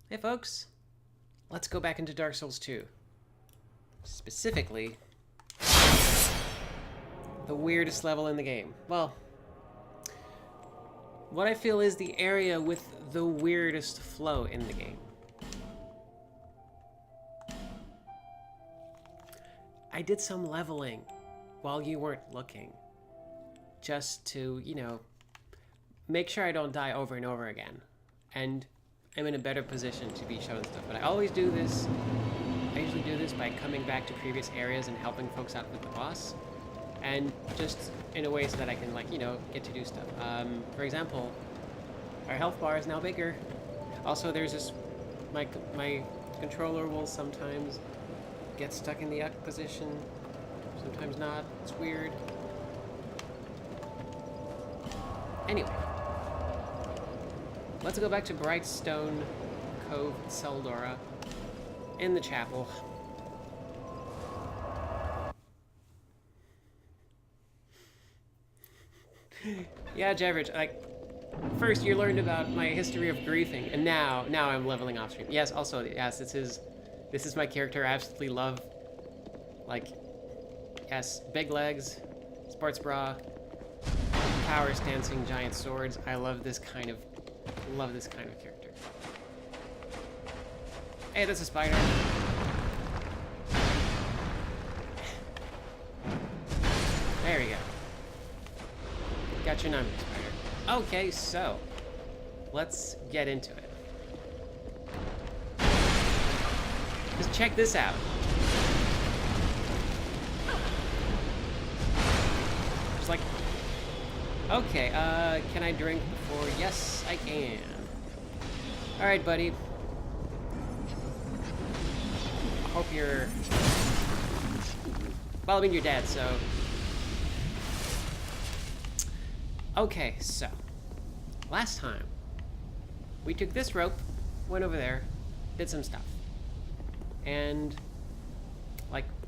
Hey folks, let's go back into Dark Souls 2. Specifically, the weirdest level in the game. Well, what I feel is the area with the weirdest flow in the game. I did some leveling while you weren't looking. Just to, make sure I don't die over and over again. And I'm in a better position to be shown stuff. But I always do this. I usually do this by coming back to previous areas and helping folks out with the boss. And just in a way so that I can, get to do stuff. For example, our health bar is now bigger. Also, there's this... My controller will sometimes get stuck in the up position. Sometimes not. It's weird. Anyway. Let's go back to Brightstone Cove, Seldora, in the chapel. Yeah, Javrich, first you learned about my history of griefing, and now I'm leveling off stream. Yes, also, yes, this is my character I absolutely love. Yes, big legs, sports bra, power stancing giant swords. I love this kind of character. Hey, that's a spider. There we go. Got your number, spider. Okay, so let's get into it. Just check this out. Just like, okay, can I drink before? Yes, I can. All right, buddy. I hope you're... Well, I mean, you're dead, so... Okay, so... Last time, we took this rope, went over there, did some stuff. And...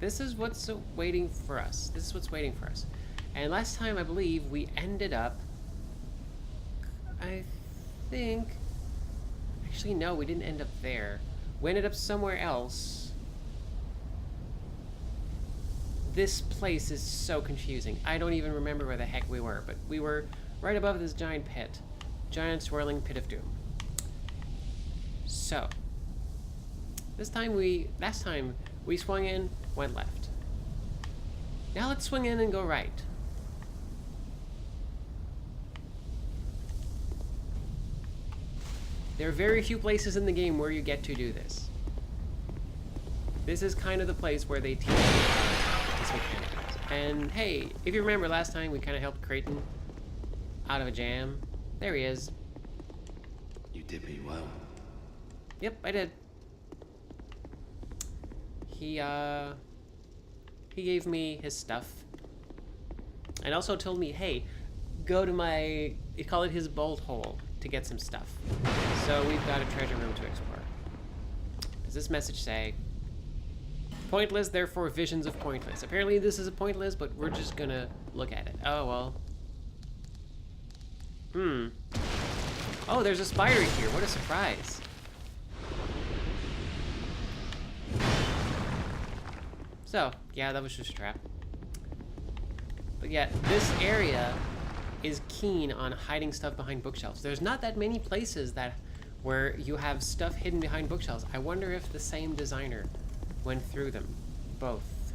this is what's waiting for us. This is what's waiting for us. And last time, I believe, we ended up... I think... Actually, no, we didn't end up there. We ended up somewhere else. This place is so confusing. I don't even remember where the heck we were, but we were right above this giant pit. Giant swirling pit of doom. So, last time we swung in, went left. Now let's swing in and go right. There are very few places in the game where you get to do this. This is kind of the place where they teach this mechanic. And hey, if you remember last time we kind of helped Creighton out of a jam. There he is. You did me well. Yep, I did. He gave me his stuff. And also told me, hey, go to my, he called it his bolt hole to get some stuff. So we've got a treasure room to explore. Does this message say, pointless, therefore visions of pointless? Apparently this is a pointless, but we're just gonna look at it. Oh, well. Oh, there's a spider here. What a surprise. So, yeah, that was just a trap. But yeah, this area is keen on hiding stuff behind bookshelves. There's not that many places where you have stuff hidden behind bookshelves. I wonder if the same designer went through them both.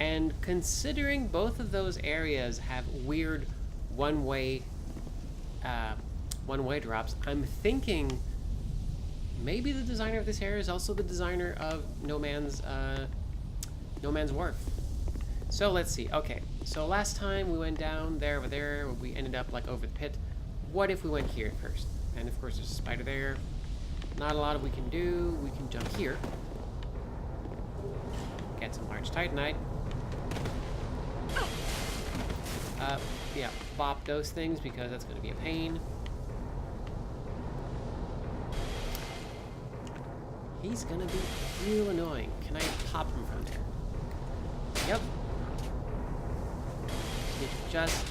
And considering both of those areas have weird one-way drops, I'm thinking maybe the designer of this area is also the designer of No Man's Wharf. So let's see. Okay, so last time we went down there, over there, we ended up over the pit. What if we went here first? And of course there's a spider there. Not a lot we can do. We can jump here. Get some large titanite. Yeah, bop those things because that's going to be a pain. He's going to be real annoying. Can I pop him from there? Yep. Just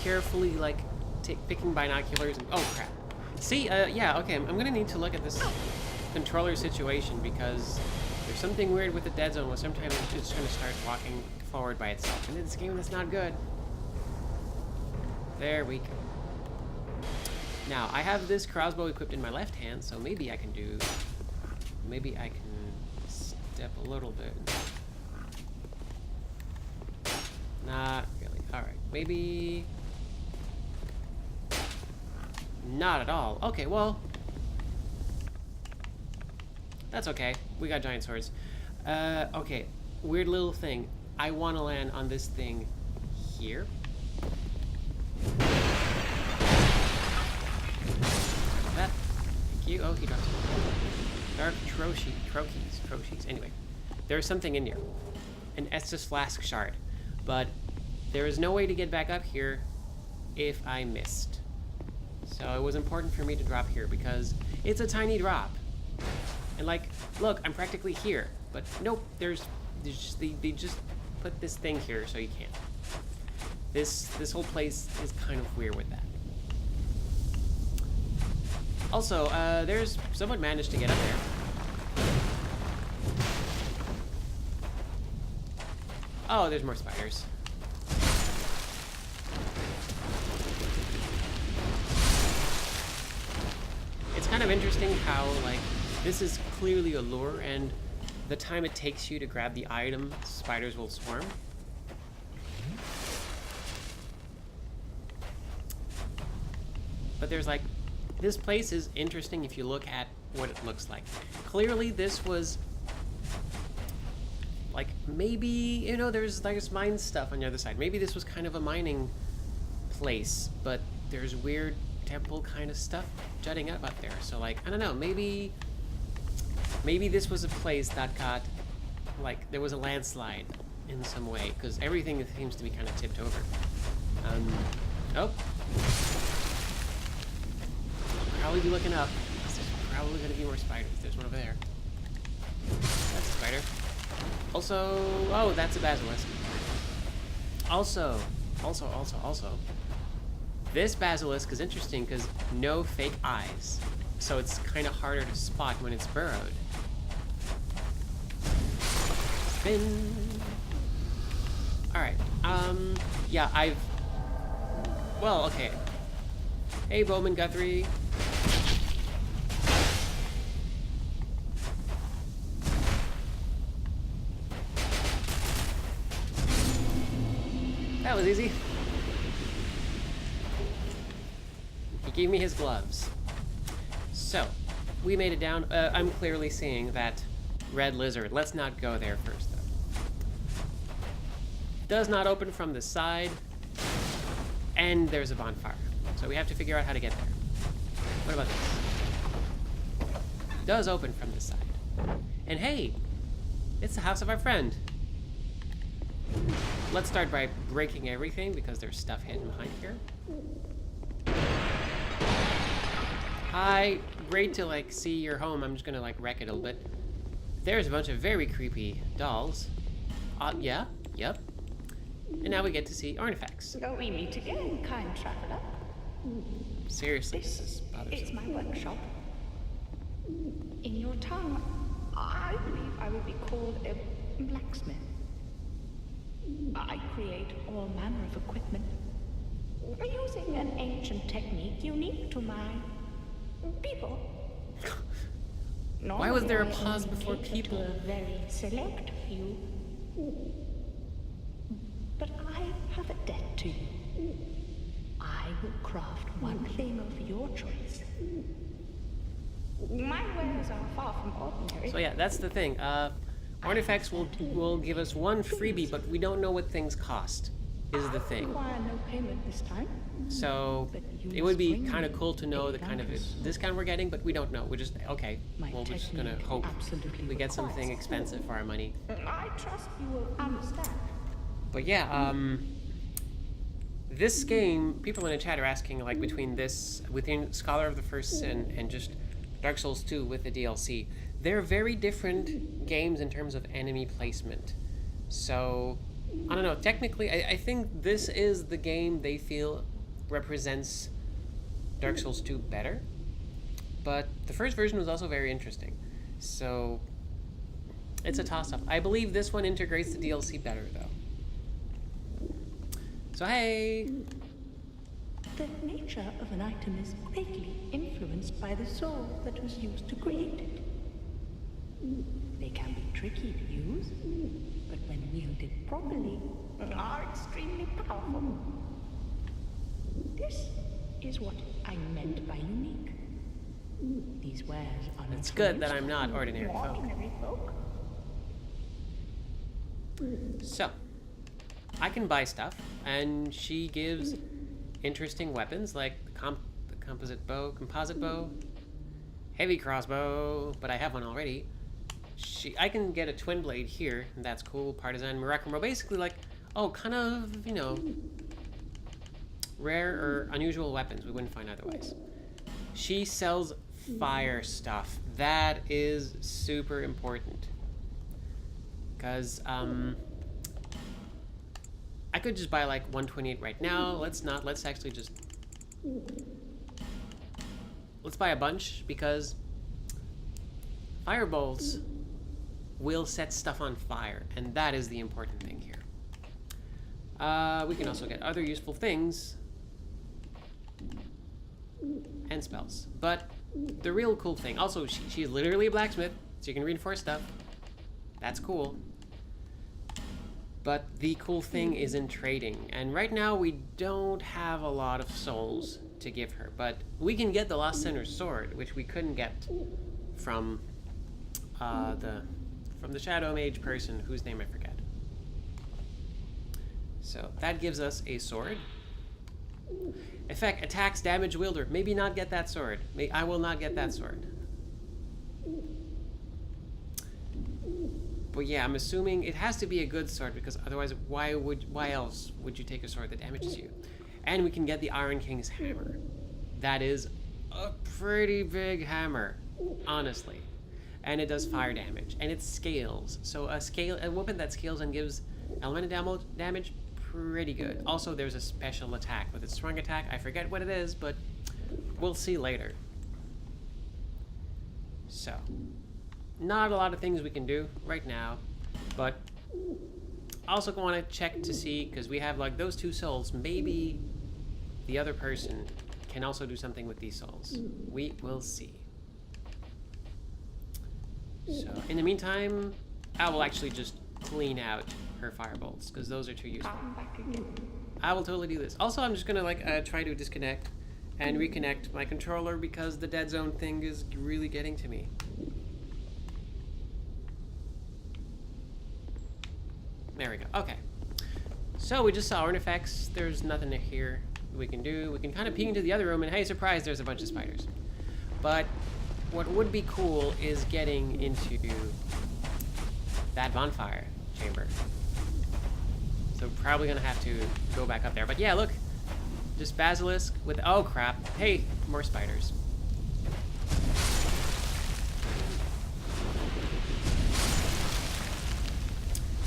carefully, picking binoculars and... Oh, crap. See, yeah, okay, I'm gonna need to look at this controller situation because there's something weird with the dead zone where sometimes it's just gonna start walking forward by itself. And in this game, that's not good. There we go. Now, I have this crossbow equipped in my left hand, so maybe I can step a little bit. Not really. Alright, maybe... Not at all. Okay, well... That's okay. We got giant swords. Okay. Weird little thing. I want to land on this thing here. That. Thank you. Oh, he dropped it. Dark Trochees. Anyway. There's something in here. An Estus Flask shard. But there is no way to get back up here if I missed. So it was important for me to drop here because it's a tiny drop. And like, look, I'm practically here. But nope, they just put this thing here so you can't. This whole place is kind of weird with that. Also, someone managed to get up there. Oh, there's more spiders. It's kind of interesting how, like, this is clearly a lure, and the time it takes you to grab the item, spiders will swarm. But there's like, this place is interesting if you look at what it looks like. Clearly this was, like, maybe, you know, there's mine stuff on the other side. Maybe this was kind of a mining place, but there's weird temple kind of stuff jutting up there. So like, I don't know, maybe this was a place that got, like, there was a landslide in some way, because everything seems to be kind of tipped over. Oh. Probably be looking up. There's probably going to be more spiders. There's one over there. That's a spider. Also, oh, that's a basilisk. Also, this basilisk is interesting because no fake eyes. So it's kind of harder to spot when it's burrowed. Spin. Alright, yeah, well, okay. Hey, Bowman Guthrie. That was easy. He gave me his gloves. So, we made it down. I'm clearly seeing that red lizard. Let's not go there first, though. Does not open from the side. And there's a bonfire. So we have to figure out how to get there. What about this? Does open from the side. And hey, it's the house of our friend. Let's start by breaking everything because there's stuff hidden behind here. Hi, great to like see your home. I'm just gonna like wreck it a little bit. There's a bunch of very creepy dolls. Yeah, yep. And now we get to see artifacts. So we meet again, kind traveler. Seriously, This this is bothersome. is my workshop. In your tongue, I believe I would be called a blacksmith. I create all manner of equipment using an ancient technique unique to my people. Why was there a Normally, I pause only before cater people? to a very select few. But I have a debt to you. I will craft one thing of your choice. My wares are far from ordinary. So yeah, that's the thing. Artifacts will give us one freebie, but we don't know what things cost, is the I thing. require no payment this time. So But you it would be must bring kind of me cool to know a the kind of notice. discount we're getting, but we don't know. We're just, okay, My well, we're just gonna technique hope absolutely we get something requires- expensive for our money. I trust you will understand. But yeah, this game, people in the chat are asking, like, between Scholar of the First Sin and just Dark Souls 2 with the DLC. They're very different games in terms of enemy placement. So, I don't know, technically, I think this is the game they feel represents Dark Souls 2 better. but the first version was also very interesting. So it's a toss-up. I believe this one integrates the DLC better, though. So hey! The nature of an item is greatly influenced by the soul that was used to create it. They can be tricky to use, but when wielded properly, are extremely powerful. This is what I meant by unique. These wares are not It's good that used I'm not ordinary for folk. ordinary folk. So, I can buy stuff, and she gives interesting weapons like the composite bow, heavy crossbow, but I have one already. I can get a twin blade here, and that's cool. Partisan, Murakamo, basically like, kind of, you know, rare or unusual weapons we wouldn't find otherwise. She sells fire stuff. That is super important. Because, I could just buy like 128 right now. Let's not. Let's actually just... Let's buy a bunch, because firebolts will set stuff on fire, and that is the important thing here. We can also get other useful things and spells. But the real cool thing, also she's literally a blacksmith, so you can reinforce stuff. That's cool. But the cool thing is in trading, and right now we don't have a lot of souls to give her, but we can get the Lost Sinner's sword, which we couldn't get from the Shadow Mage person whose name I forget. So that gives us a sword. Effect, attacks, damage, wielder. Maybe not get that sword. I will not get that sword. But yeah, I'm assuming it has to be a good sword, because otherwise why else would you take a sword that damages you? And we can get the Iron King's hammer. That is a pretty big hammer, honestly. And it does fire damage, and it scales. So a weapon that scales and gives elemental damage, pretty good. Also, there's a special attack with its strong attack. I forget what it is, but we'll see later. So, not a lot of things we can do right now, but also want to check to see, because we have like those 2 souls. Maybe the other person can also do something with these souls. We will see. So, in the meantime, I will actually just clean out her firebolts, because those are too useful. I will totally do this. Also, I'm just gonna like try to disconnect and reconnect my controller, because the dead zone thing is really getting to me. There we go. Okay. So we just saw artifacts. There's nothing here we can do. We can kind of peek into the other room, and hey, surprise, there's a bunch of spiders. But what would be cool is getting into that bonfire chamber. So probably gonna have to go back up there. But yeah, look, just basilisk with, oh crap, hey, more spiders.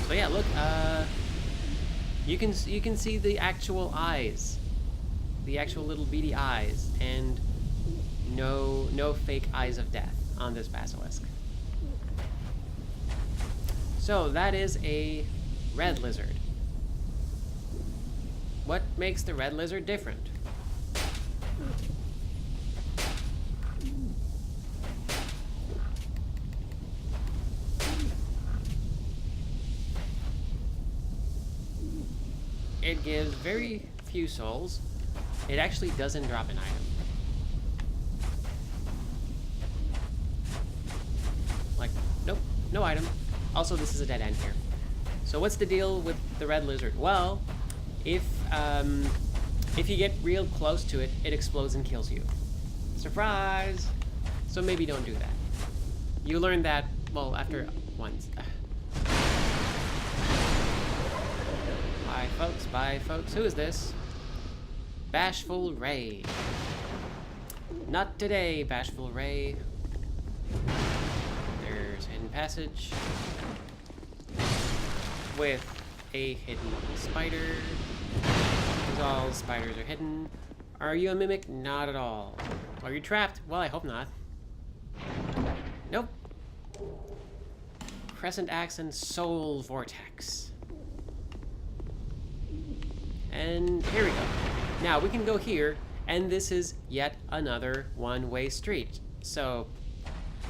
So yeah, look, you can see the actual eyes, the actual little beady eyes, and no fake eyes of death on this basilisk. So that is a red lizard. What makes the red lizard different? It gives very few souls. It actually doesn't drop an item. Like, nope, no item. Also, this is a dead end here. So what's the deal with the red lizard? Well, if you get real close to it, it explodes and kills you. Surprise! So maybe don't do that. You learn that, well, after once. Bye folks. Who is this? Bashful Ray. Not today, Bashful Ray. There's hidden passage with a hidden spider. Because all spiders are hidden. Are you a mimic? Not at all. Are you trapped? Well, I hope not. Nope. Crescent Axe and Soul Vortex. And here we go. Now we can go here, and this is yet another one-way street. So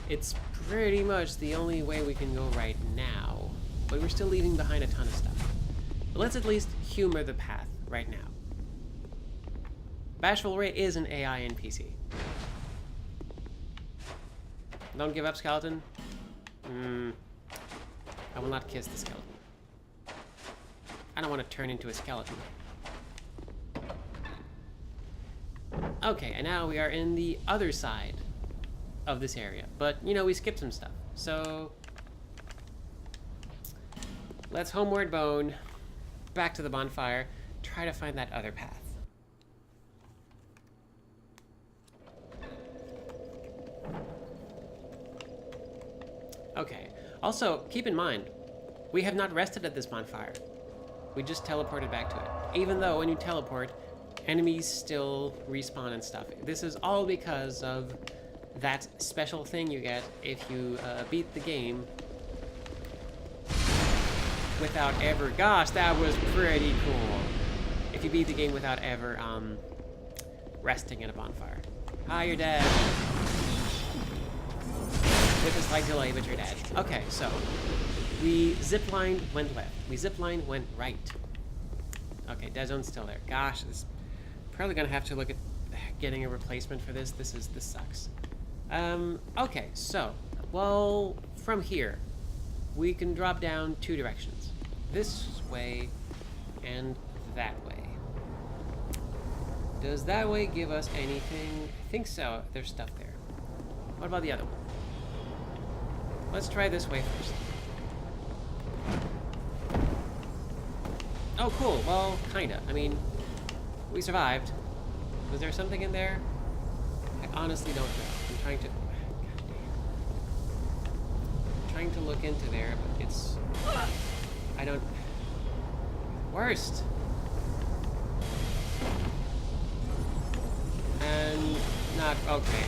it's pretty much the only way we can go right now. But we're still leaving behind a ton of stuff. But let's at least humor the path right now. Bashful Ray is an AI NPC. Don't give up, skeleton. I will not kiss the skeleton. I don't want to turn into a skeleton. Okay, and now we are in the other side of this area. But, you know, we skipped some stuff. So let's homeward bone, back to the bonfire, try to find that other path. Okay, also, keep in mind, we have not rested at this bonfire. We just teleported back to it. Even though when you teleport, enemies still respawn and stuff. This is all because of that special thing you get if you beat the game without ever... Gosh, that was pretty cool. If you beat the game without ever resting at a bonfire. Hi, you're dead. With a slight delay, but you're dead. Okay, so we ziplined, went left. We ziplined, went right. Okay, dead zone's still there. Gosh, this probably gonna have to look at getting a replacement for this. This sucks. Okay, so, well, from here, we can drop down two directions. This way and that way. Does that way give us anything? I think so. There's stuff there. What about the other one? Let's try this way first. Oh, cool. Well, kinda. I mean, we survived. Was there something in there? I honestly don't know. I'm trying to... God damn. I'm trying to look into there, but it's... I don't... Worst! And... not... okay.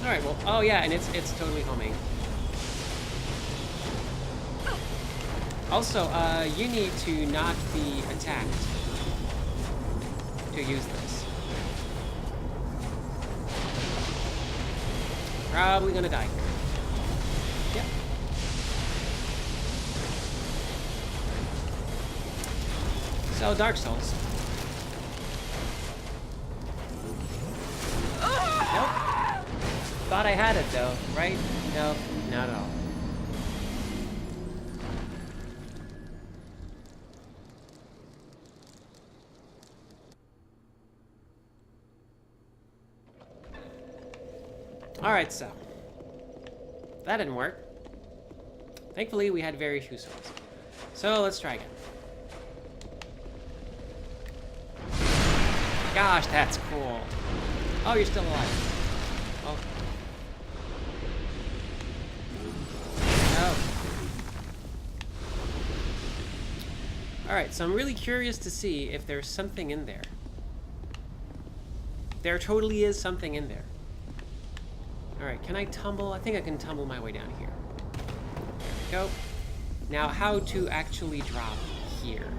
Alright, well, oh yeah, and it's totally homing. Also, you need to not be attacked to use this. Probably gonna die here. Yep. So, Dark Souls. Nope. Thought I had it though, right? No, not at all. Alright, so. That didn't work. Thankfully, we had very few souls. So, let's try again. Gosh, that's cool. Oh, you're still alive. Oh. Alright, so I'm really curious to see if there's something in there. There totally is something in there. Alright, can I tumble? I think I can tumble my way down here. There we go. Now, how to actually drop here?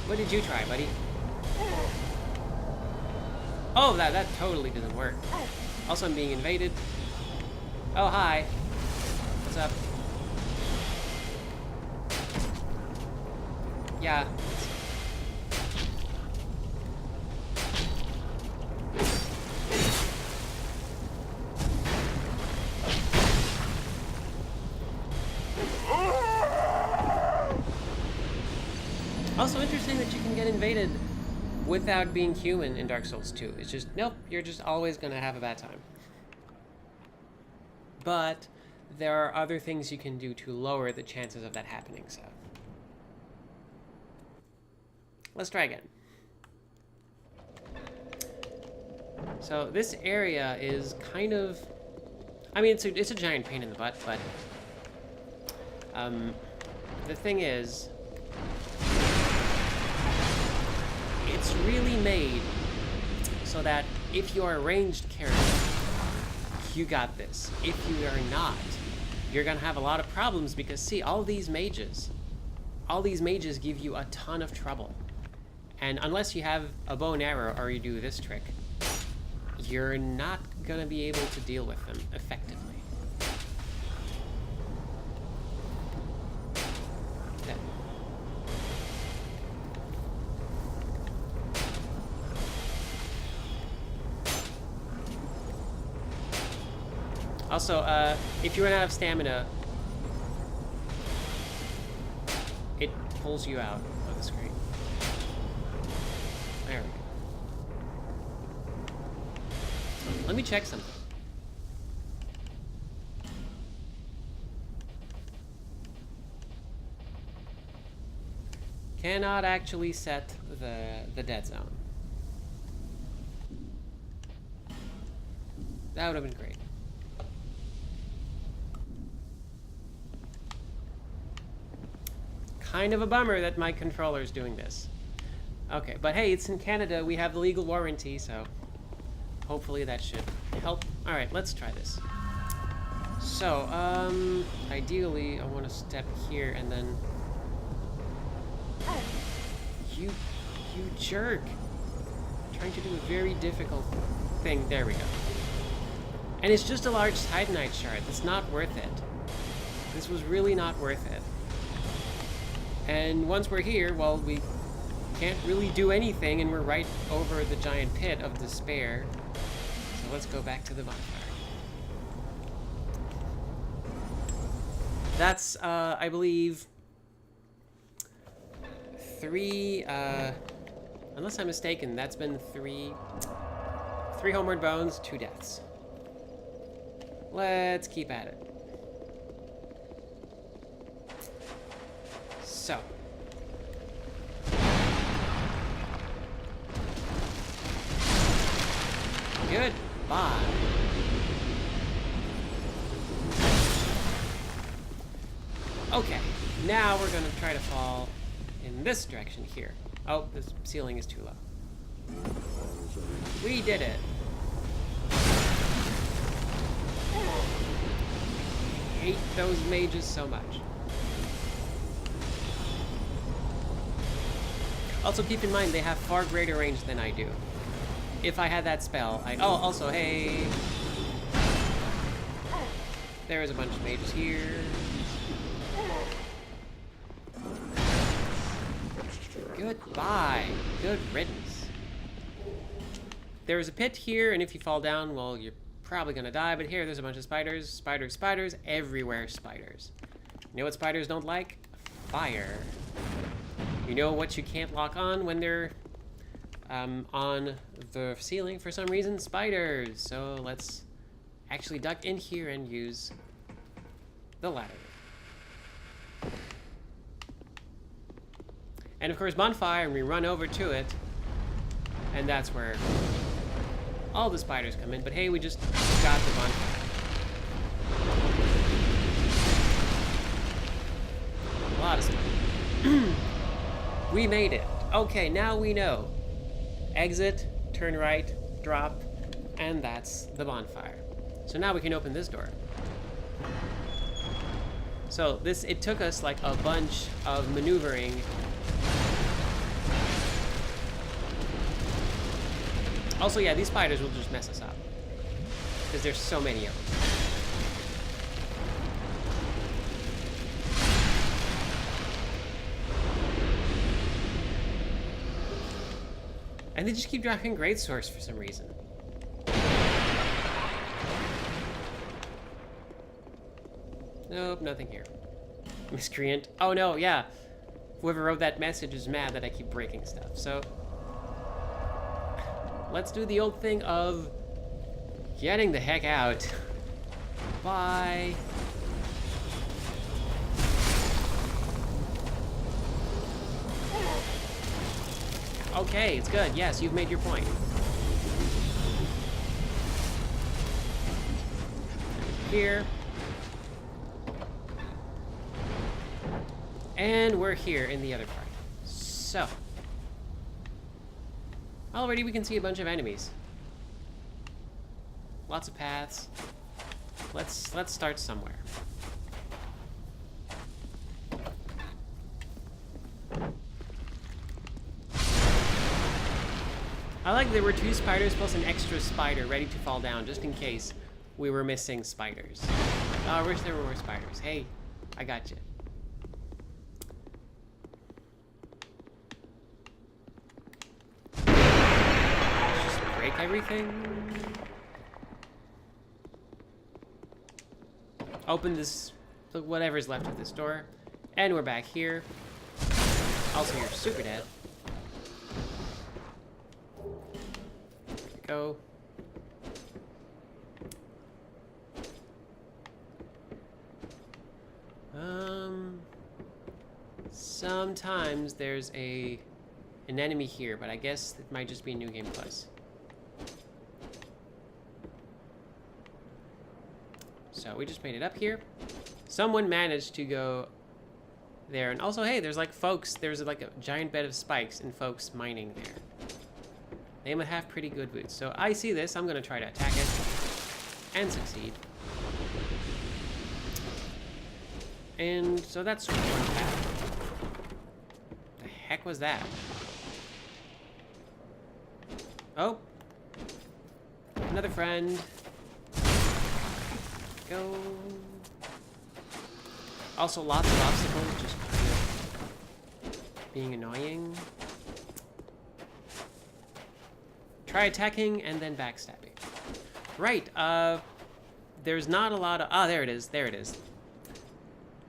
What did you try, buddy? Oh, that totally doesn't work. Also, I'm being invaded. Oh, hi. What's up? Yeah. Also interesting that you can get invaded without being human in Dark Souls 2. It's just, nope, you're just always gonna have a bad time. But there are other things you can do to lower the chances of that happening, so. Let's try again. So this area is kind of, I mean, it's a giant pain in the butt, but the thing is, it's really made so that if you're a ranged character, you got this. If you are not, you're gonna have a lot of problems because see, all these mages give you a ton of trouble. And unless you have a bow and arrow or you do this trick, you're not gonna be able to deal with them effectively. Okay. Also, if you run out of stamina, it pulls you out of the screen. There we go. Let me check something. Cannot actually set the dead zone. That would have been great. Kind of a bummer that my controller's doing this. Okay, but hey, it's in Canada. We have the legal warranty, so hopefully that should help. All right, let's try this. So, ideally, I want to step here and then... You jerk! I'm trying to do a very difficult thing. There we go. And it's just a large Titanite shard. It's not worth it. This was really not worth it. And once we're here, well, we can't really do anything, and we're right over the giant pit of despair. So let's go back to the bonfire. That's, I believe, 3, unless I'm mistaken, that's been 3 homeward bones, 2 deaths. Let's keep at it. So. Goodbye. Okay, now we're gonna try to fall in this direction here. Oh, this ceiling is too low. We did it. I hate those mages so much. Also, keep in mind, they have far greater range than I do. If I had that spell, oh, also, hey! There's a bunch of mages here. Goodbye. Good riddance. There's a pit here, and if you fall down, well, you're probably gonna die, but here, there's a bunch of spiders. Spiders, spiders, everywhere spiders. You know what spiders don't like? Fire. You know what you can't lock on when they're on the ceiling for some reason? Spiders. So let's actually duck in here and use the ladder. And of course, bonfire, and we run over to it, and that's where all the spiders come in. But hey, we just got the bonfire. A lot of stuff. We made it. Okay, now we know. Exit, turn right, drop, and that's the bonfire. So now we can open this door. So it took us like a bunch of maneuvering. Also, yeah, these spiders will just mess us up because there's so many of them. And they just keep dropping great source for some reason. Nope, nothing here. Miscreant. Oh no, yeah. Whoever wrote that message is mad that I keep breaking stuff. So let's do the old thing of getting the heck out. Bye. Okay, it's good. Yes, you've made your point. Here. And we're here in the other part. So. Already we can see a bunch of enemies. Lots of paths. Let's start somewhere. I like there were 2 spiders plus an extra spider ready to fall down just in case we were missing spiders. Oh, I wish there were more spiders. Hey, I got you. Just break everything. Open this, whatever's left of this door. And we're back here. Also, you're super dead. Go. Sometimes there's an enemy here, but I guess it might just be New Game Plus. So we just made it up here. Someone managed to go there, and also, hey, there's like folks. There's like a giant bed of spikes and folks mining there. They might have pretty good boots. So I see this. I'm gonna try to attack it and succeed. And so that's one path. The heck was that? Oh, another friend. Go. Also, lots of obstacles, just kind of being annoying. Try attacking and then backstabbing. Right, there's not a lot of... Ah, there it is, there it is.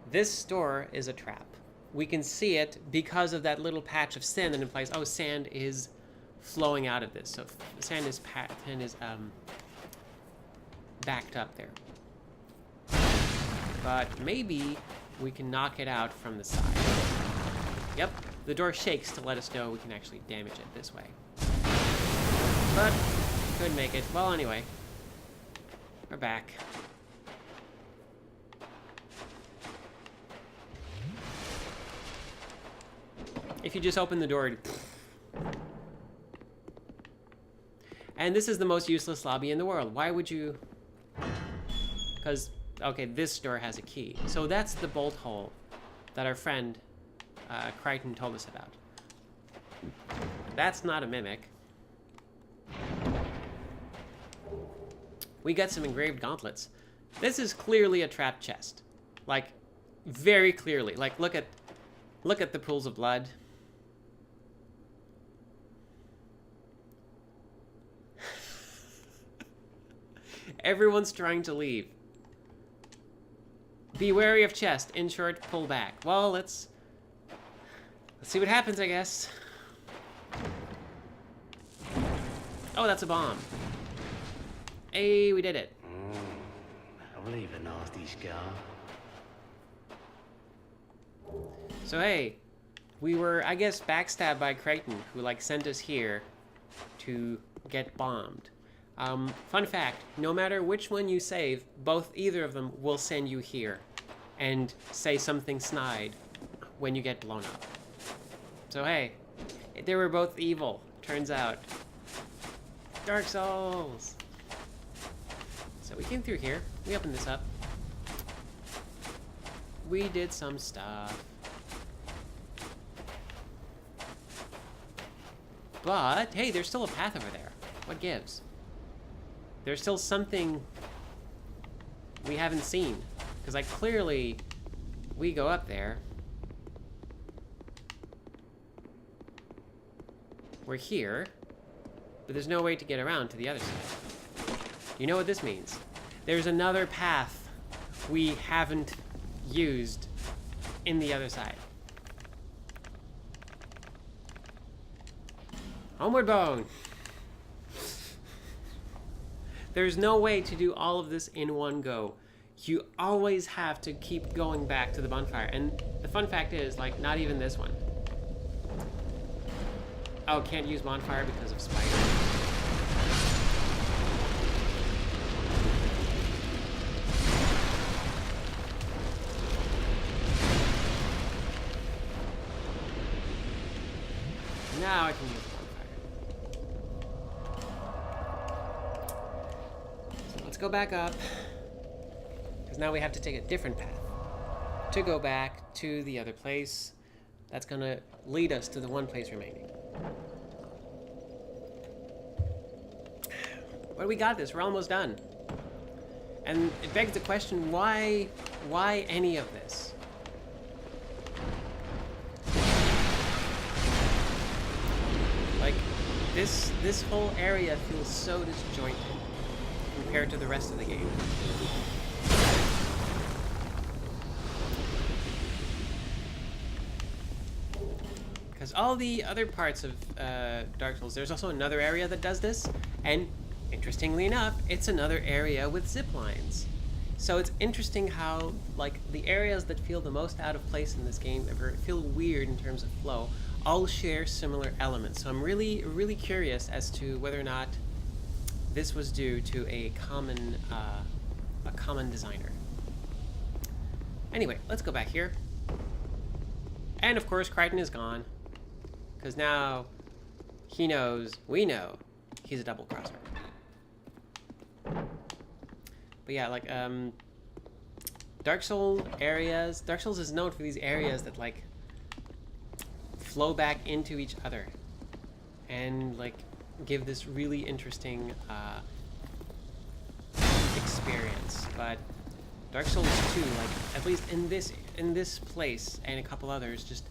This door is a trap. We can see it because of that little patch of sand that implies, oh, sand is flowing out of this. So sand is backed up there. But maybe we can knock it out from the side. Yep, the door shakes to let us know we can actually damage it this way. But couldn't make it. Well, anyway, we're back. If you just open the door, and this is the most useless lobby in the world. Why would you? Because, okay, this door has a key. So that's the bolt hole that our friend Crichton told us about. That's not a mimic. We got some engraved gauntlets. This is clearly a trap chest. Like, very clearly. Like, look at the pools of blood. Everyone's trying to leave. Be wary of chest. In short, pull back. Well, let's see what happens, I guess. Oh, that's a bomb. Hey, we did it. I'll leave a nasty scar. So hey, we were, I guess, backstabbed by Crichton, who like sent us here to get bombed. Fun fact, no matter which one you save, either of them will send you here and say something snide when you get blown up. So hey, they were both evil, turns out. Dark Souls! So we came through here, we opened this up. We did some stuff. But, hey, there's still a path over there. What gives? There's still something we haven't seen. Because, like, clearly, we go up there. We're here. But there's no way to get around to the other side. You know what this means? There's another path we haven't used in the other side. Homeward Bone! There's no way to do all of this in one go. You always have to keep going back to the bonfire. And the fun fact is, like, not even this one. Oh, can't use bonfire because of spiders. Now I can use bonfire. go back up. Because now we have to take a different path to go back to the other place. That's gonna lead us to the one place remaining. But we got this. We're almost done. And it begs the question, why any of this? Like, this whole area feels so disjointed compared to the rest of the game. Because all the other parts of Dark Souls, there's also another area that does this, and interestingly enough, it's another area with zip lines. So it's interesting how, like, the areas that feel the most out of place in this game, or feel weird in terms of flow, all share similar elements. So I'm really, really curious as to whether or not this was due to a common designer. Anyway, let's go back here. And of course, Crichton is gone. Because now he knows, we know, he's a double crosser. But yeah, like, Dark Souls is known for these areas that, like, flow back into each other. And, like, give this really interesting, experience. But Dark Souls 2, like, at least in this place and a couple others,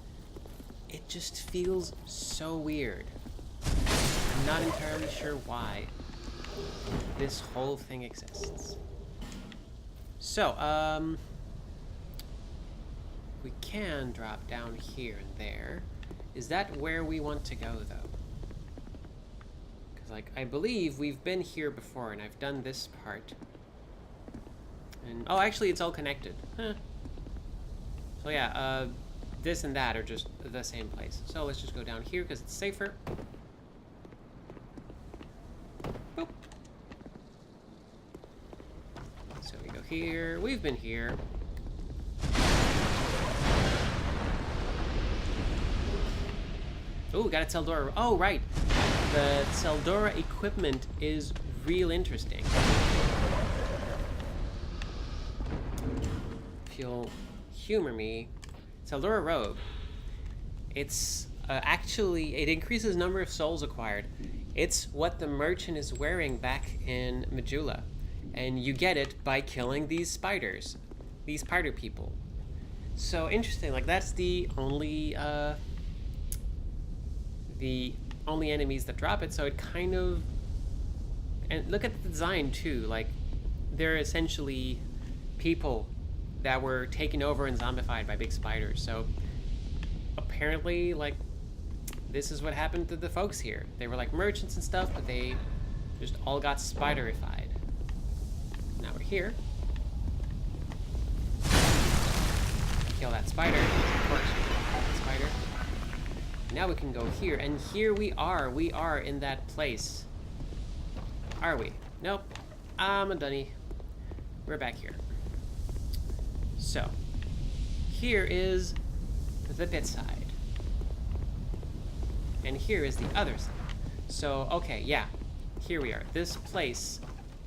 it just feels so weird. I'm not entirely sure why this whole thing exists. So, we can drop down here and there. Is that where we want to go, though? Because, like, I believe we've been here before, and I've done this part. And, oh, actually, it's all connected. Huh. So, yeah, this and that are just the same place. So, let's just go down here, because it's safer. Boop. So, we go here. We've been here. Oh, we got a Tseldora. Oh, right. The Tseldora equipment is real interesting. If you'll humor me, Tseldora robe. It's actually, it increases number of souls acquired. It's what the merchant is wearing back in Majula. And you get it by killing these spiders. These spider people. So interesting, like that's the only enemies that drop it, so it kind of, and look at the design too, like they're essentially people that were taken over and zombified by big spiders. So apparently, like, this is what happened to the folks here. They were like merchants and stuff, but they just all got spiderified. Now we're here. Kill that spider, of course. That spider. Now we can go here, and here we are. We are in that place. Are we? Nope. I'm a dunny. We're back here. So, here is the pit side. And here is the other side. So, okay, yeah. Here we are. This place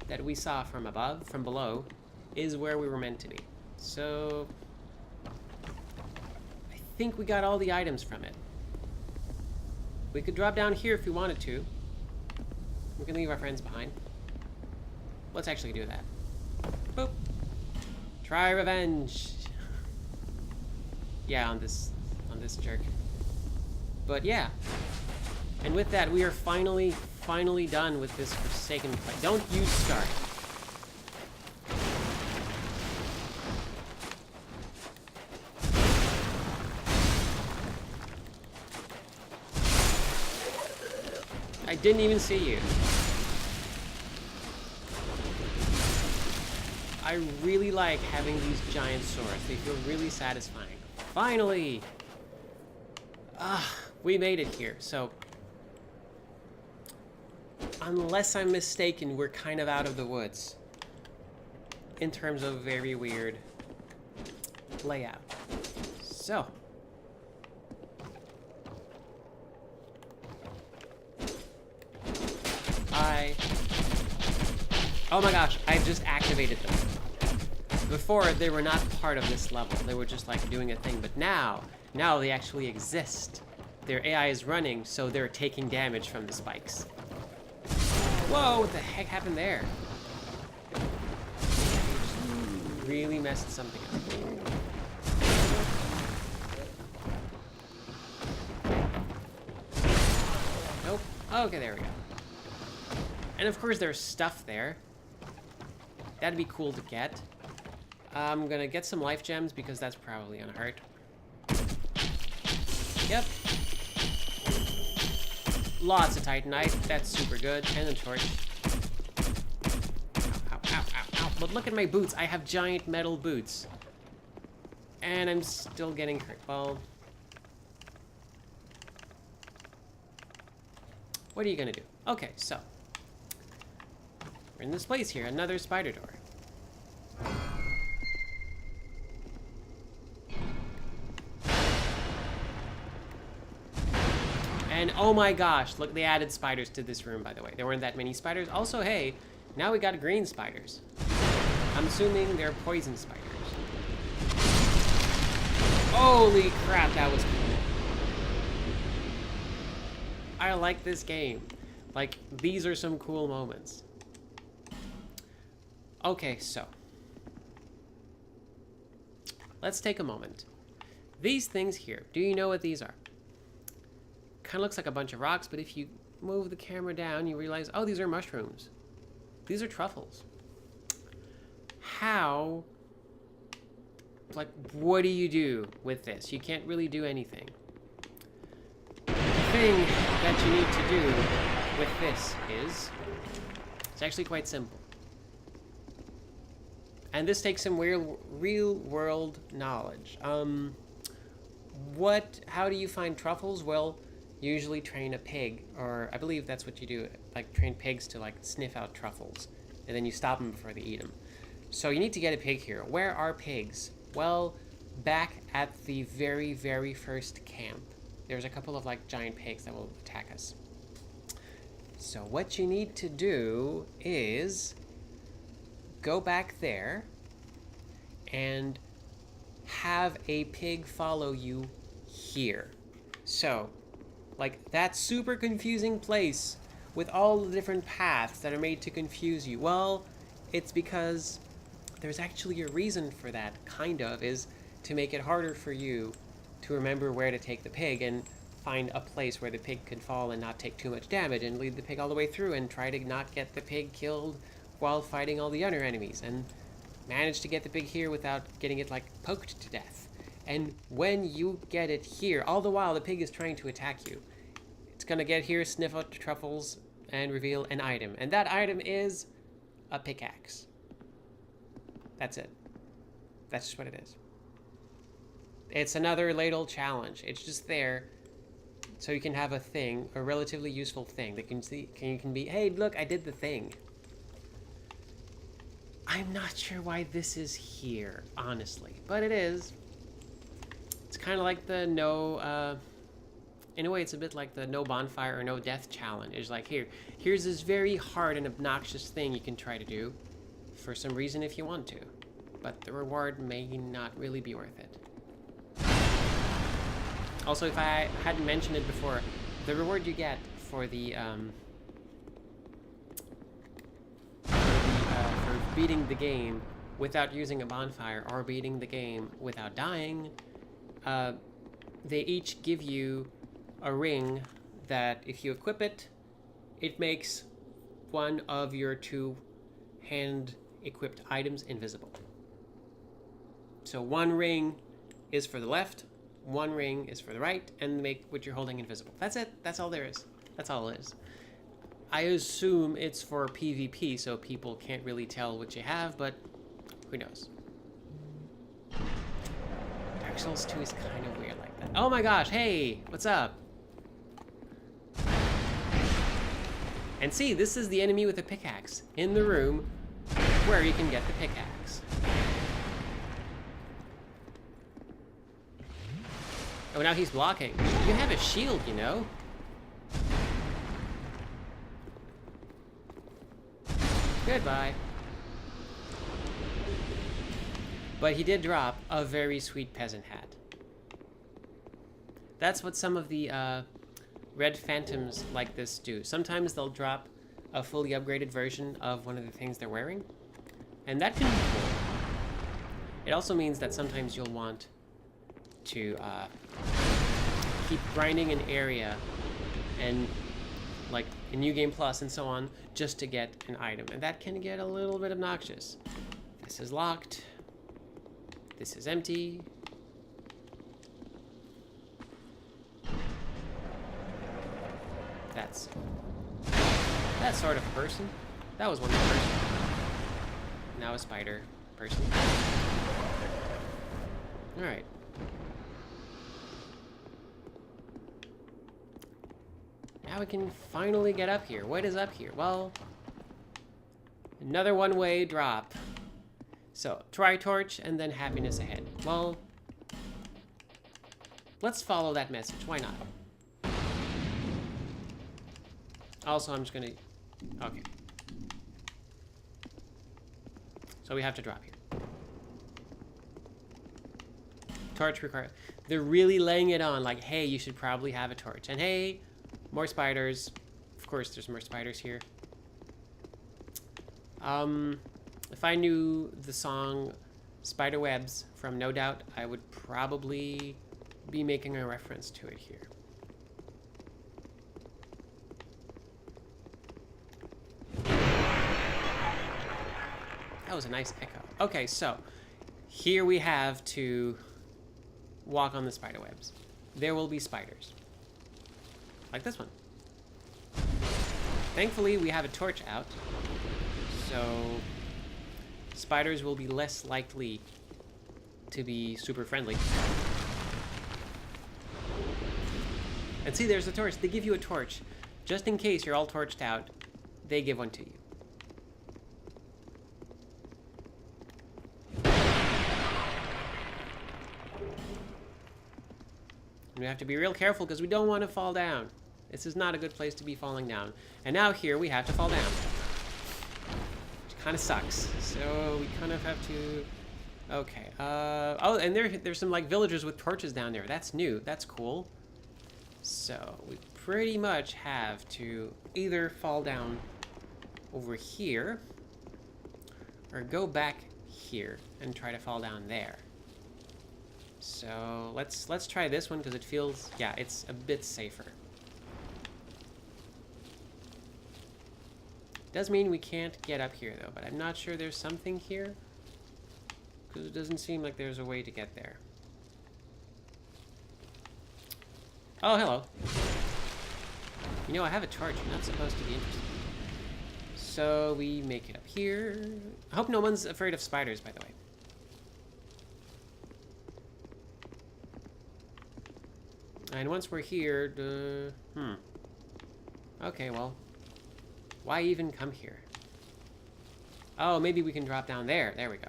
that we saw from above, from below, is where we were meant to be. So, I think we got all the items from it. We could drop down here if we wanted to. We can leave our friends behind. Let's actually do that. Boop. Try revenge. Yeah, on this jerk. But yeah. And with that, we are finally done with this Forsaken place. Don't you start. I didn't even see you. I really like having these giant swords. They feel really satisfying. Finally! We made it here. So, unless I'm mistaken, we're kind of out of the woods. In terms of very weird layout. So. Oh my gosh, I just activated them. Before, they were not part of this level. They were just like doing a thing, but now they actually exist. Their AI is running, so they're taking damage from the spikes. Whoa, what the heck happened there? Really messed something up. Nope. Okay, there we go. And of course there's stuff there. That'd be cool to get. I'm gonna get some life gems because that's probably gonna hurt. Yep. Lots of Titanite. That's super good. And a torch. Ow, ow, ow, ow. But look at my boots. I have giant metal boots. And I'm still getting hurt. Well, what are you gonna do? Okay, so we're in this place here. Another spider door. And oh my gosh, look, they added spiders to this room, by the way. There weren't that many spiders. Also, hey, now we got green spiders. I'm assuming they're poison spiders. Holy crap, that was cool. I like this game. Like, these are some cool moments. Okay, so let's take a moment. These things here, do you know what these are? Kind of looks like a bunch of rocks, but if you move the camera down, you realize, oh, these are mushrooms. These are truffles. How, like, what do you do with this? You can't really do anything. The thing that you need to do with this is, it's actually quite simple. And this takes some real world knowledge. How do you find truffles? Well, usually train a pig, or I believe that's what you do, like train pigs to like sniff out truffles, and then you stop them before they eat them. So you need to get a pig here. Where are pigs? Well, back at the very, very first camp, there's a couple of like giant pigs that will attack us. So what you need to do is go back there and have a pig follow you here. So, like, that super confusing place with all the different paths that are made to confuse you. Well, it's because there's actually a reason for that, kind of, is to make it harder for you to remember where to take the pig and find a place where the pig can fall and not take too much damage and lead the pig all the way through and try to not get the pig killed while fighting all the other enemies and manage to get the pig here without getting it, like, poked to death. And when you get it here, all the while the pig is trying to attack you, it's gonna get here, sniff out the truffles, and reveal an item. And that item is a pickaxe. That's it. That's just what it is. It's another ladle challenge. It's just there so you can have a thing, a relatively useful thing that you can be, hey, look, I did the thing. I'm not sure why this is here, honestly, but it is. It's kind of like the in a way, it's a bit like the no bonfire or no death challenge. It's like, here's this very hard and obnoxious thing you can try to do for some reason if you want to, but the reward may not really be worth it. Also, if I hadn't mentioned it before, the reward you get for the for beating the game without using a bonfire or beating the game without dying, they each give you a ring that if you equip it, it makes one of your two hand-equipped items invisible. So one ring is for the left, one ring is for the right, and make what you're holding invisible. That's it. That's all there is. That's all it is. I assume it's for PvP, so people can't really tell what you have, but who knows? Dark Souls 2 is kind of weird like that. Oh my gosh, hey, what's up? And see, this is the enemy with a pickaxe in the room where you can get the pickaxe. Oh, now he's blocking. You have a shield, you know? Goodbye. But he did drop a very sweet peasant hat. That's what some of the red phantoms like this do. Sometimes they'll drop a fully upgraded version of one of the things they're wearing, and that can be cool. It also means that sometimes you'll want to keep grinding an area and like in New Game Plus and so on just to get an item, and that can get a little bit obnoxious. This is locked. This is empty. That's that sort of person. That was one person. Now a spider person. Alright. Now we can finally get up here. What is up here? Well, another one-way drop. So, try torch and then happiness ahead. Well, let's follow that message. Why not? Also, I'm just gonna... Okay. So we have to drop here. Torch required. They're really laying it on, like, hey, you should probably have a torch. And hey, more spiders. Of course, there's more spiders here. If I knew the song Spiderwebs from No Doubt, I would probably be making a reference to it here. That was a nice echo. Okay, so here we have to walk on the spider webs. There will be spiders. Like this one. Thankfully, we have a torch out, so spiders will be less likely to be super friendly. And see, there's a torch. They give you a torch. Just in case you're all torched out, they give one to you. And we have to be real careful because we don't want to fall down. This is not a good place to be falling down. And now here we have to fall down. Which kind of sucks. So we kind of have to... Okay. Oh, and there's some like villagers with torches down there. That's new. That's cool. So we pretty much have to either fall down over here or go back here and try to fall down there. So let's try this one because it feels, yeah, it's a bit safer. Does mean we can't get up here though, but I'm not sure there's something here because it doesn't seem like there's a way to get there. Oh, hello. You know, I have a torch. You're not supposed to be interested. So we make it up here. I hope no one's afraid of spiders, by the way. And once we're here, okay, well, why even come here? Oh, maybe we can drop down there. There we go.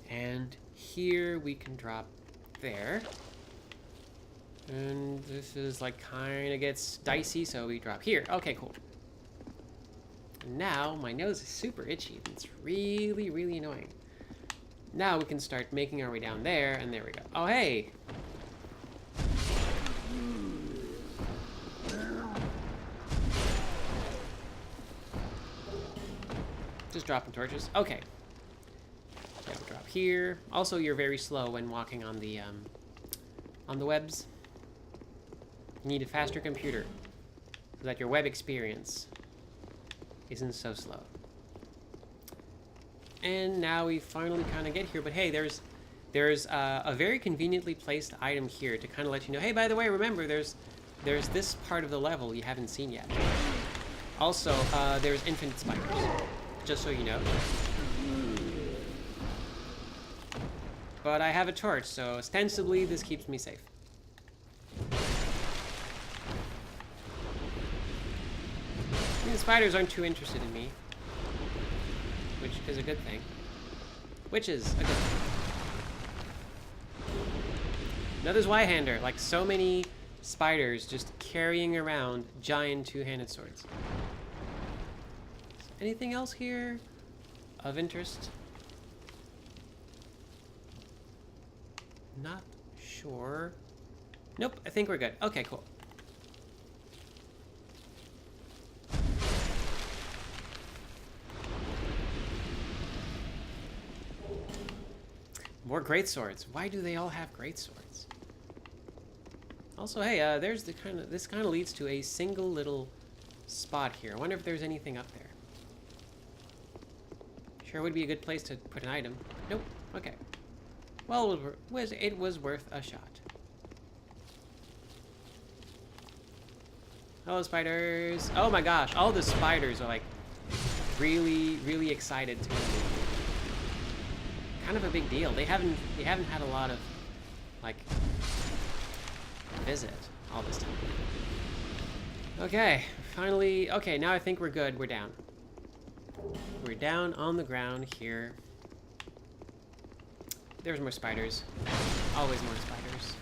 And here we can drop there. And this is like kind of gets dicey, so we drop here. Okay, cool. And now my nose is super itchy. It's really, really annoying. Now we can start making our way down there, and there we go. Oh, hey! Just dropping torches. Okay. So we'll drop here. Also, you're very slow when walking on the webs. You need a faster computer so that your web experience isn't so slow. And now we finally kind of get here, but hey, there's a very conveniently placed item here to kind of let you know, hey, by the way, remember, there's this part of the level you haven't seen yet. Also, there's infinite spiders, just so you know. But I have a torch, so ostensibly this keeps me safe. The spiders aren't too interested in me, which is a good thing. Another Zweihander, like so many spiders just carrying around giant two-handed swords. Anything else here? of interest? Not sure. Nope, I think we're good. Okay, cool. More great swords. Why do they all have great swords? Also, hey, there's the this kind of leads to a single little spot here. I wonder if there's anything up there. Sure would be a good place to put an item. Nope. Okay. Well, it was worth a shot. Hello, spiders. Oh my gosh, all the spiders are like really, really excited to come in. Kind of a big deal. They haven't had a lot of like visit all this time. Okay, finally. Okay, now I think we're good. We're down. We're down on the ground here. There's more spiders. Always more spiders.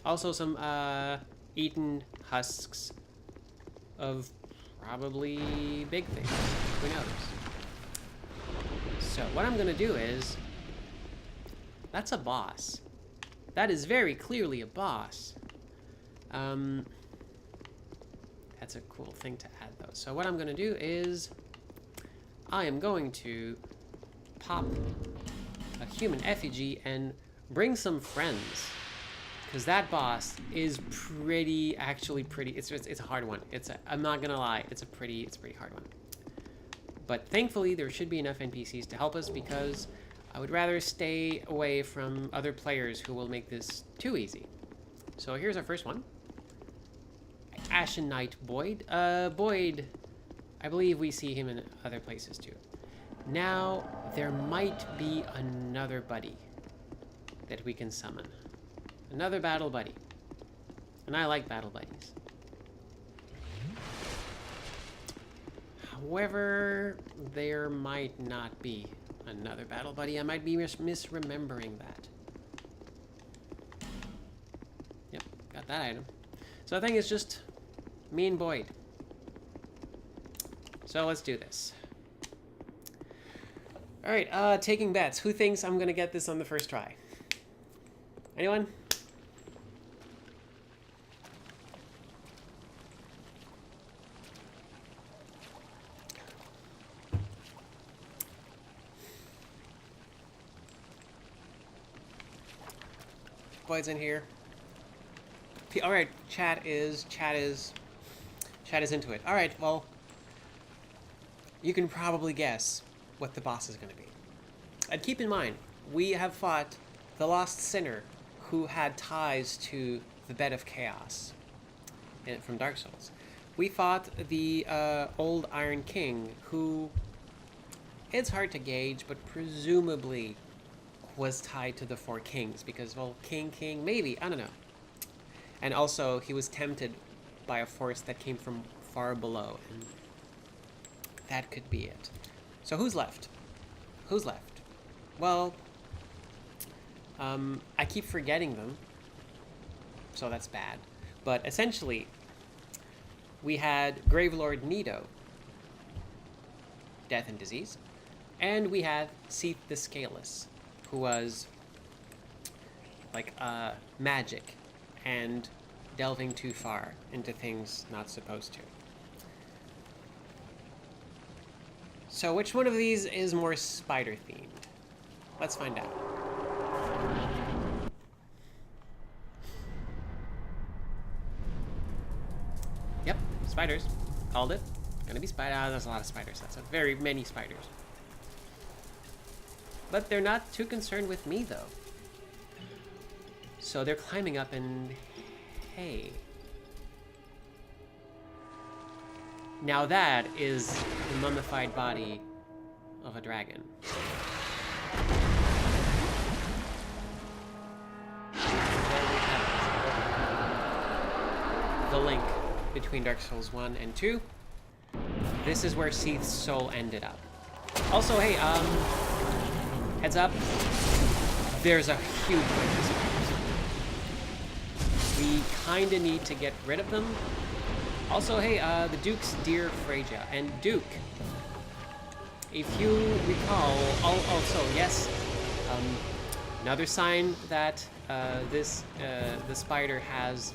Also some eaten husks of probably big things. Who knows? So what I'm gonna do is, that's a boss. That is very clearly a boss. That's a cool thing to add though. So what I'm gonna do is, I am going to pop a human effigy and bring some friends. Because that boss is actually pretty, it's a hard one. I'm not gonna lie, it's a pretty hard one. But thankfully, there should be enough NPCs to help us because I would rather stay away from other players who will make this too easy. So here's our first one. Ashen Knight Boyd. Boyd, I believe we see him in other places too. Now, there might be another buddy that we can summon. Another battle buddy. And I like battle buddies. However, there might not be another battle buddy. I might be misremembering that. Yep, got that item. So I think it's just me and Boyd. So let's do this. Alright, taking bets. Who thinks I'm gonna get this on the first try? Anyone? Boyd's in here. All right, chat is into it. All right, well, you can probably guess what the boss is going to be. And keep in mind, we have fought the Lost Sinner, who had ties to the Bed of Chaos from Dark Souls. We fought the old Iron King, who it's hard to gauge, but presumably was tied to the Four Kings, because, well, King, maybe, I don't know. And also, he was tempted by a force that came from far below, and that could be it. So who's left? Who's left? Well, I keep forgetting them, so that's bad. But essentially, we had Gravelord Nido, Death and Disease, and we had Seath the Scaleless, who was like magic and delving too far into things not supposed to. So which one of these is more spider themed? Let's find out. Yep, spiders. Called it. Gonna be spider. Ah, there's a lot of spiders. That's very many spiders. But they're not too concerned with me, though. So they're climbing up and... Hey. Now that is the mummified body of a dragon. The link between Dark Souls 1 and 2. This is where Seath's soul ended up. Also, hey, heads up, there's a huge bunch of spiders. We kinda need to get rid of them, Also, hey, the Duke's dear Freja. And Duke, if you recall, also, yes, another sign that the spider has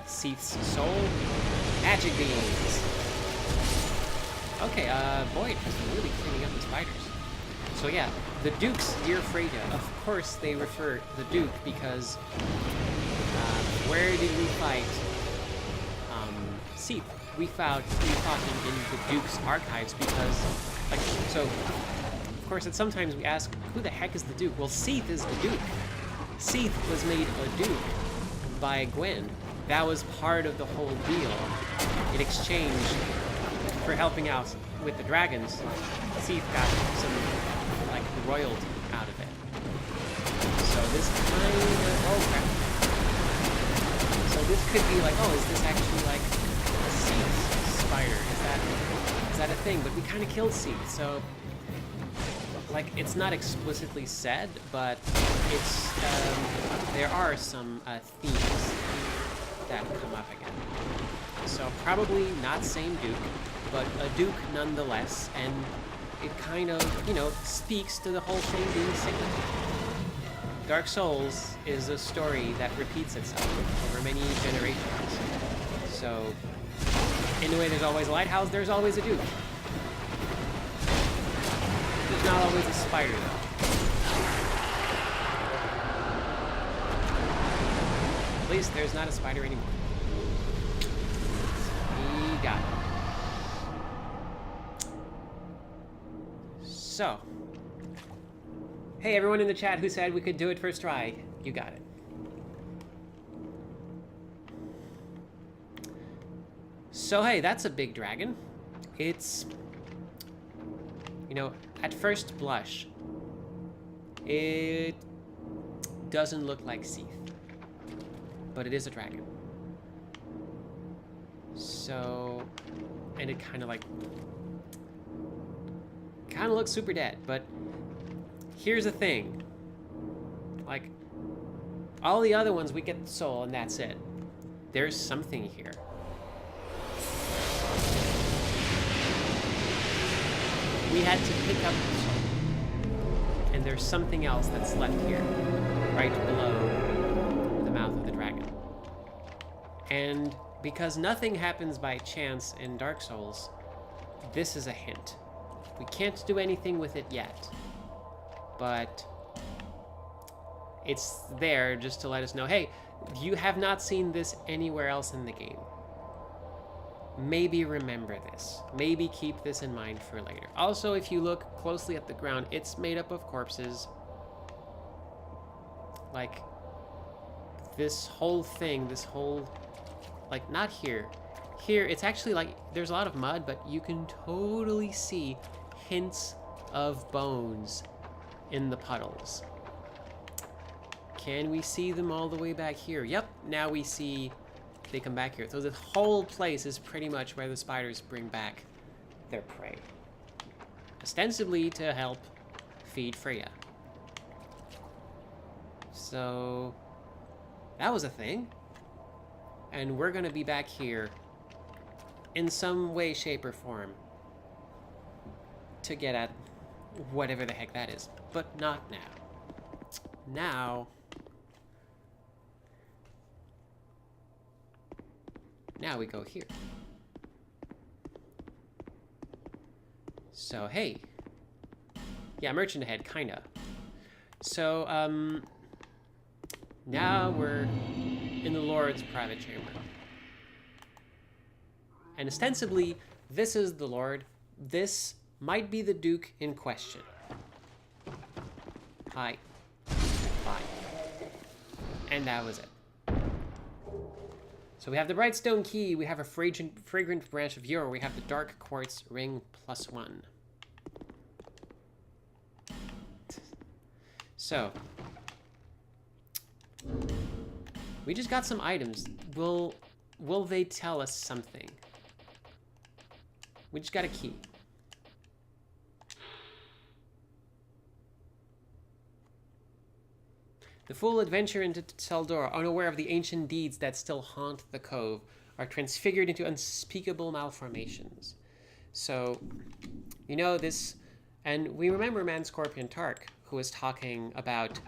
Seath's soul, magic beams. Okay, Boyd is really cleaning up the spiders. So yeah, the Duke's dear Freja. Of course, they refer the Duke because where did we fight Seath? We fought him in the Duke's archives because, like, so of course, sometimes we ask, who the heck is the Duke? Well, Seath is the Duke. Seath was made a Duke by Gwen. That was part of the whole deal. In exchange for helping out with the dragons, Seath got some, like, royalty out of it. So this kind of... oh, crap. So this could be like, oh, is this actually, like, a Seath spider? Is that a thing? But we kind of killed Seath, so... like, it's not explicitly said, but it's, there are some themes that come up again. So probably not same Duke, but a Duke nonetheless, and it kind of, you know, speaks to the whole thing being cyclical. Dark Souls is a story that repeats itself over many generations. So, in a way, there's always a lighthouse, there's always a Duke. There's not always a spider, though. At least there's not a spider anymore. We got it. So. Hey, everyone in the chat who said we could do it first try. You got it. So, hey, that's a big dragon. It's... you know, at first blush, it doesn't look like Seath, but it is a dragon. So, and it kind of looks super dead, but here's the thing. Like, all the other ones, we get the soul and that's it. There's something here. We had to pick up the soul. And there's something else that's left here, right below the mouth of the dragon. And because nothing happens by chance in Dark Souls, this is a hint. We can't do anything with it yet, but it's there just to let us know, hey, you have not seen this anywhere else in the game. Maybe remember this. Maybe keep this in mind for later. Also, if you look closely at the ground, it's made up of corpses. Like, this whole thing, like, not here. Here, it's actually like, there's a lot of mud, but you can totally see hints of bones in the puddles. Can we see them all the way back here? Yep, now we see they come back here. So this whole place is pretty much where the spiders bring back their prey. Ostensibly to help feed Freya. So that was a thing. And we're gonna be back here in some way, shape, or form to get at whatever the heck that is. But not now. Now we go here. So, hey. Yeah, merchant ahead, kinda. So, now we're in the Lord's private chamber. And ostensibly, this is the Lord. This might be the Duke in question. Hi. Bye. And that was it. So we have the Brightstone Key, we have a fragrant branch of yore, we have the Dark Quartz Ring +1. So, we just got some items. Will they tell us something? We just got a key. The full adventure into Tseldor, unaware of the ancient deeds that still haunt the cove, are transfigured into unspeakable malformations. So, you know, this, and we remember Man Scorpion Tark, who was talking about,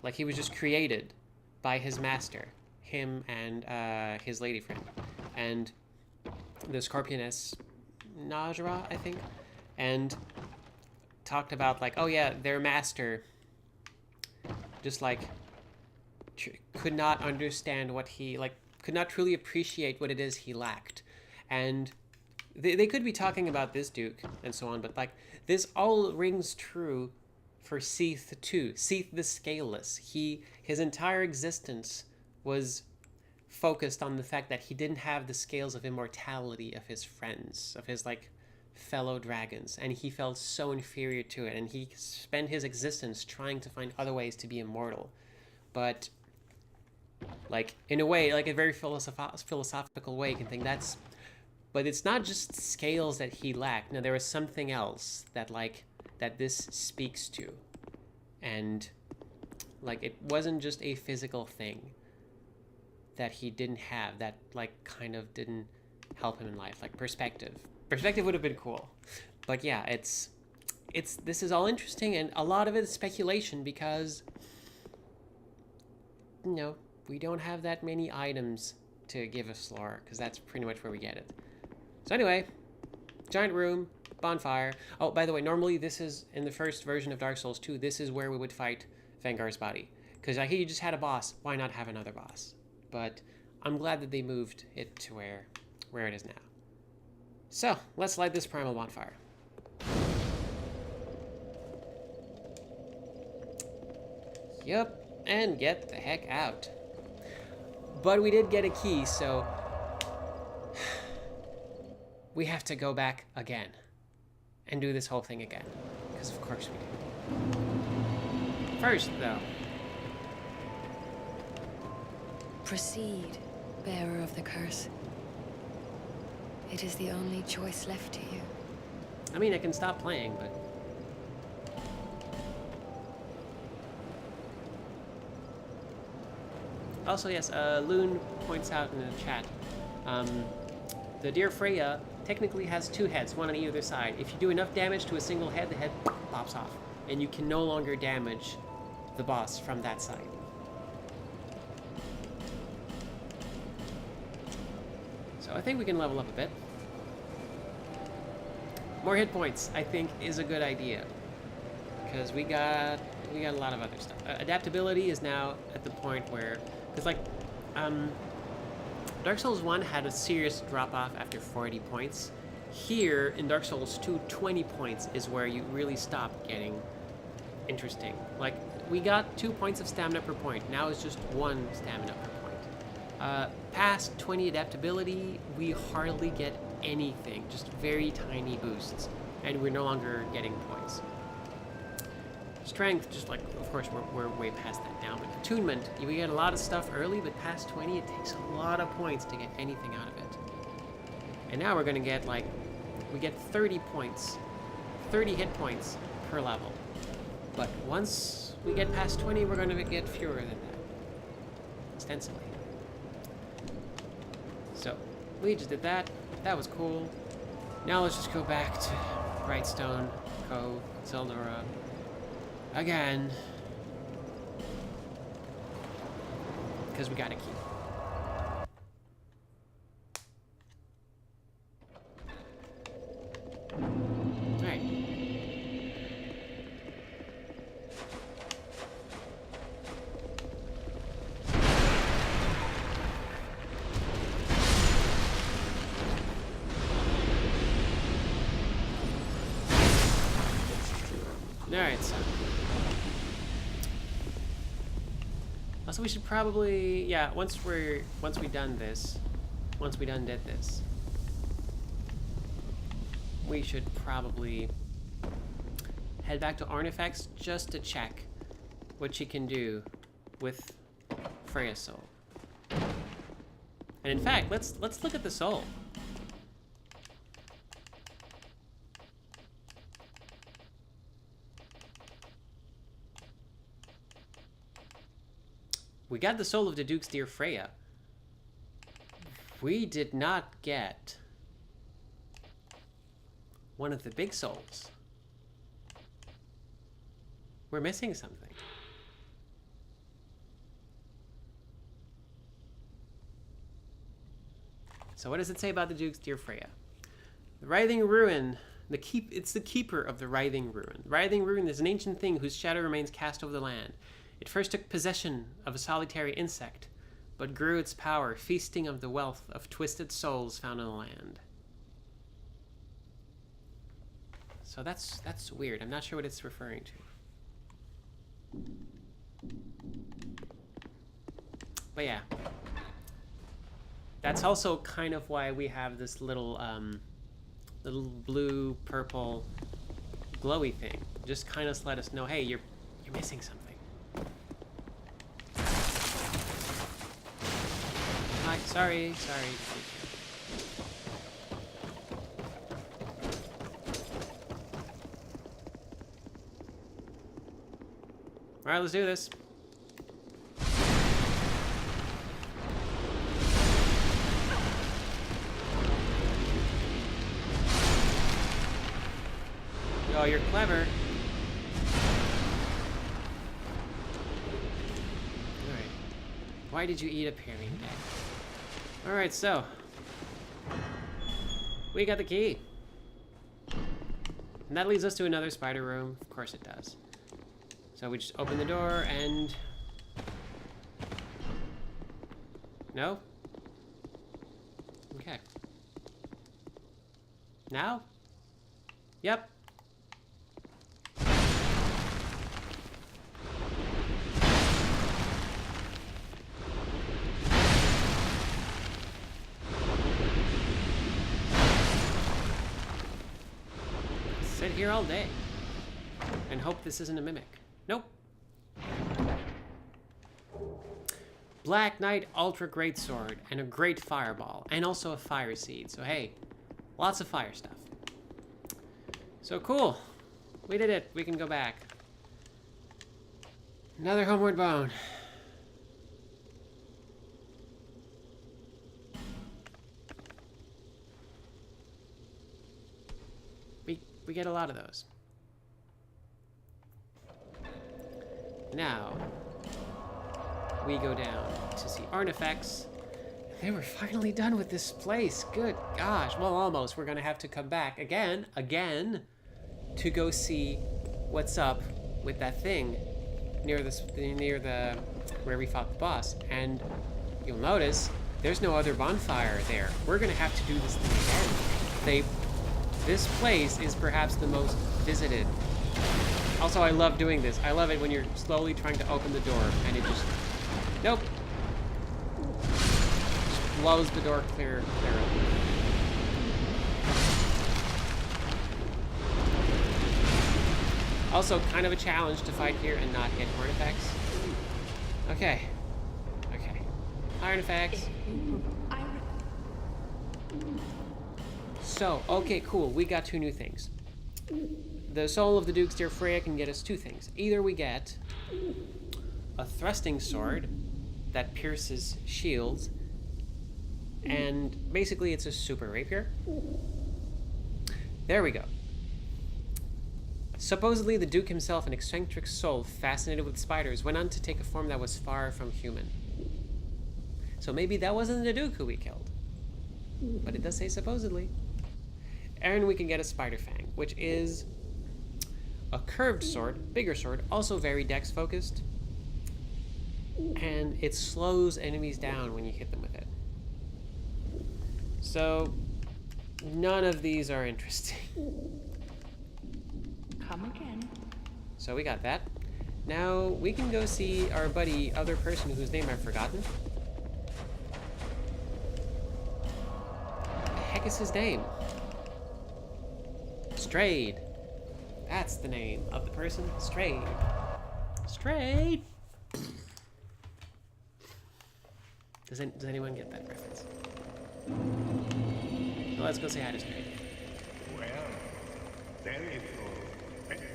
like, he was just created by his master, him and his lady friend, and the Scorpioness Najra, I think, and talked about, like, oh yeah, their master just, like, could not understand what he, like, could not truly appreciate what it is he lacked. And they could be talking about this Duke and so on, but, like, this all rings true for Seath too. Seath the Scaleless. His entire existence was focused on the fact that he didn't have the scales of immortality of his friends, of his, like, fellow dragons, and he felt so inferior to it, and he spent his existence trying to find other ways to be immortal. But, like, in a way, like a very philosophical way, you can think that's, but it's not just scales that he lacked. No, there was something else that, like, that this speaks to, and, like, it wasn't just a physical thing that he didn't have, that, like, kind of didn't help him in life, like perspective. Perspective would have been cool. But yeah, it's this is all interesting, and a lot of it is speculation because, you know, we don't have that many items to give us lore, because that's pretty much where we get it. So anyway, giant room, bonfire. Oh, by the way, normally this is, in the first version of Dark Souls 2, this is where we would fight Vengar's body. Because like, you just had a boss, why not have another boss? But I'm glad that they moved it to where it is now. So, let's light this primal bonfire. Yep, and get the heck out. But we did get a key, so we have to go back again and do this whole thing again. Because of course we do. First, though. Proceed, bearer of the curse. It is the only choice left to you. I mean, I can stop playing, but... Also, yes, Loon points out in the chat, the Dear Freya technically has two heads, one on either side. If you do enough damage to a single head, the head pops off, and you can no longer damage the boss from that side. So I think we can level up a bit. More hit points, I think, is a good idea, because we got a lot of other stuff. Adaptability is now at the point where, because like, Dark Souls 1 had a serious drop-off after 40 points. Here, in Dark Souls 2, 20 points is where you really stop getting interesting. Like, we got 2 points of stamina per point. Now it's just 1 stamina per point. Past 20 adaptability, we hardly get anything. Just very tiny boosts. And we're no longer getting points. Strength, just like, of course, we're way past that now. But attunement, we get a lot of stuff early, but past 20, it takes a lot of points to get anything out of it. And now we're going to get, like, we get 30 points, 30 hit points per level. But once we get past 20, we're going to get fewer than that, ostensibly. So, we just did that. That was cool. Now let's just go back to Brightstone Cove, Zeldora. Again. Because we got a key. Alright. Alright, so. Also, we should probably, yeah, once we done this, once we done did this, we should probably head back to Artifacts just to check what she can do with Freya's soul. And in fact, let's look at the soul. We got the soul of the Duke's Dear Freya. We did not get one of the big souls. We're missing something. So what does it say about the Duke's dear Freya? The Writhing Ruin. It's the keeper of the Writhing Ruin. The Writhing Ruin is an ancient thing whose shadow remains cast over the land. It first took possession of a solitary insect, but grew its power, feasting of the wealth of twisted souls found in the land. So that's weird. I'm not sure what it's referring to. But yeah. That's also kind of why we have this little blue, purple, glowy thing. Just kind of let us know, hey, you're missing something. Hi, sorry. All right, let's do this. Oh, you're clever. Alright. Why did you eat a pairing egg? Alright, so. We got the key. And that leads us to another spider room. Of course it does. So we just open the door and... No? Okay. Now? Yep. Sit here all day and hope this isn't a mimic. Nope. Black Knight Ultra Greatsword and a Great Fireball and also a Fire Seed. So hey, lots of fire stuff. So cool. We did it. We can go back. Another Homeward Bone. We get a lot of those. Now, we go down to see artifacts. They were finally done with this place. Good gosh. Well, almost. We're gonna have to come back again, to go see what's up with that thing near the where we fought the boss. And you'll notice there's no other bonfire there. We're gonna have to do this thing again. This place is perhaps the most visited. Also, I love doing this. I love it when you're slowly trying to open the door and it just... Nope. Just blows the door clear open. Also, kind of a challenge to fight here and not hit artifacts. Okay. Artifacts. So, okay, cool. We got two new things. The soul of the Duke's dear Freya can get us two things. Either we get a thrusting sword that pierces shields, and basically it's a super rapier. There we go. Supposedly the Duke himself, an eccentric soul fascinated with spiders, went on to take a form that was far from human. So maybe that wasn't the Duke who we killed. But it does say supposedly. And we can get a Spider Fang, which is a curved sword, bigger sword, also very dex focused. And it slows enemies down when you hit them with it. So, none of these are interesting. Come again. So we got that. Now we can go see our buddy, other person whose name I've forgotten. What the heck is his name? Strayed. That's the name of the person. Strayed. Strayed. Does anyone get that reference? Well, let's go say hi to Strayed. Well, there you go.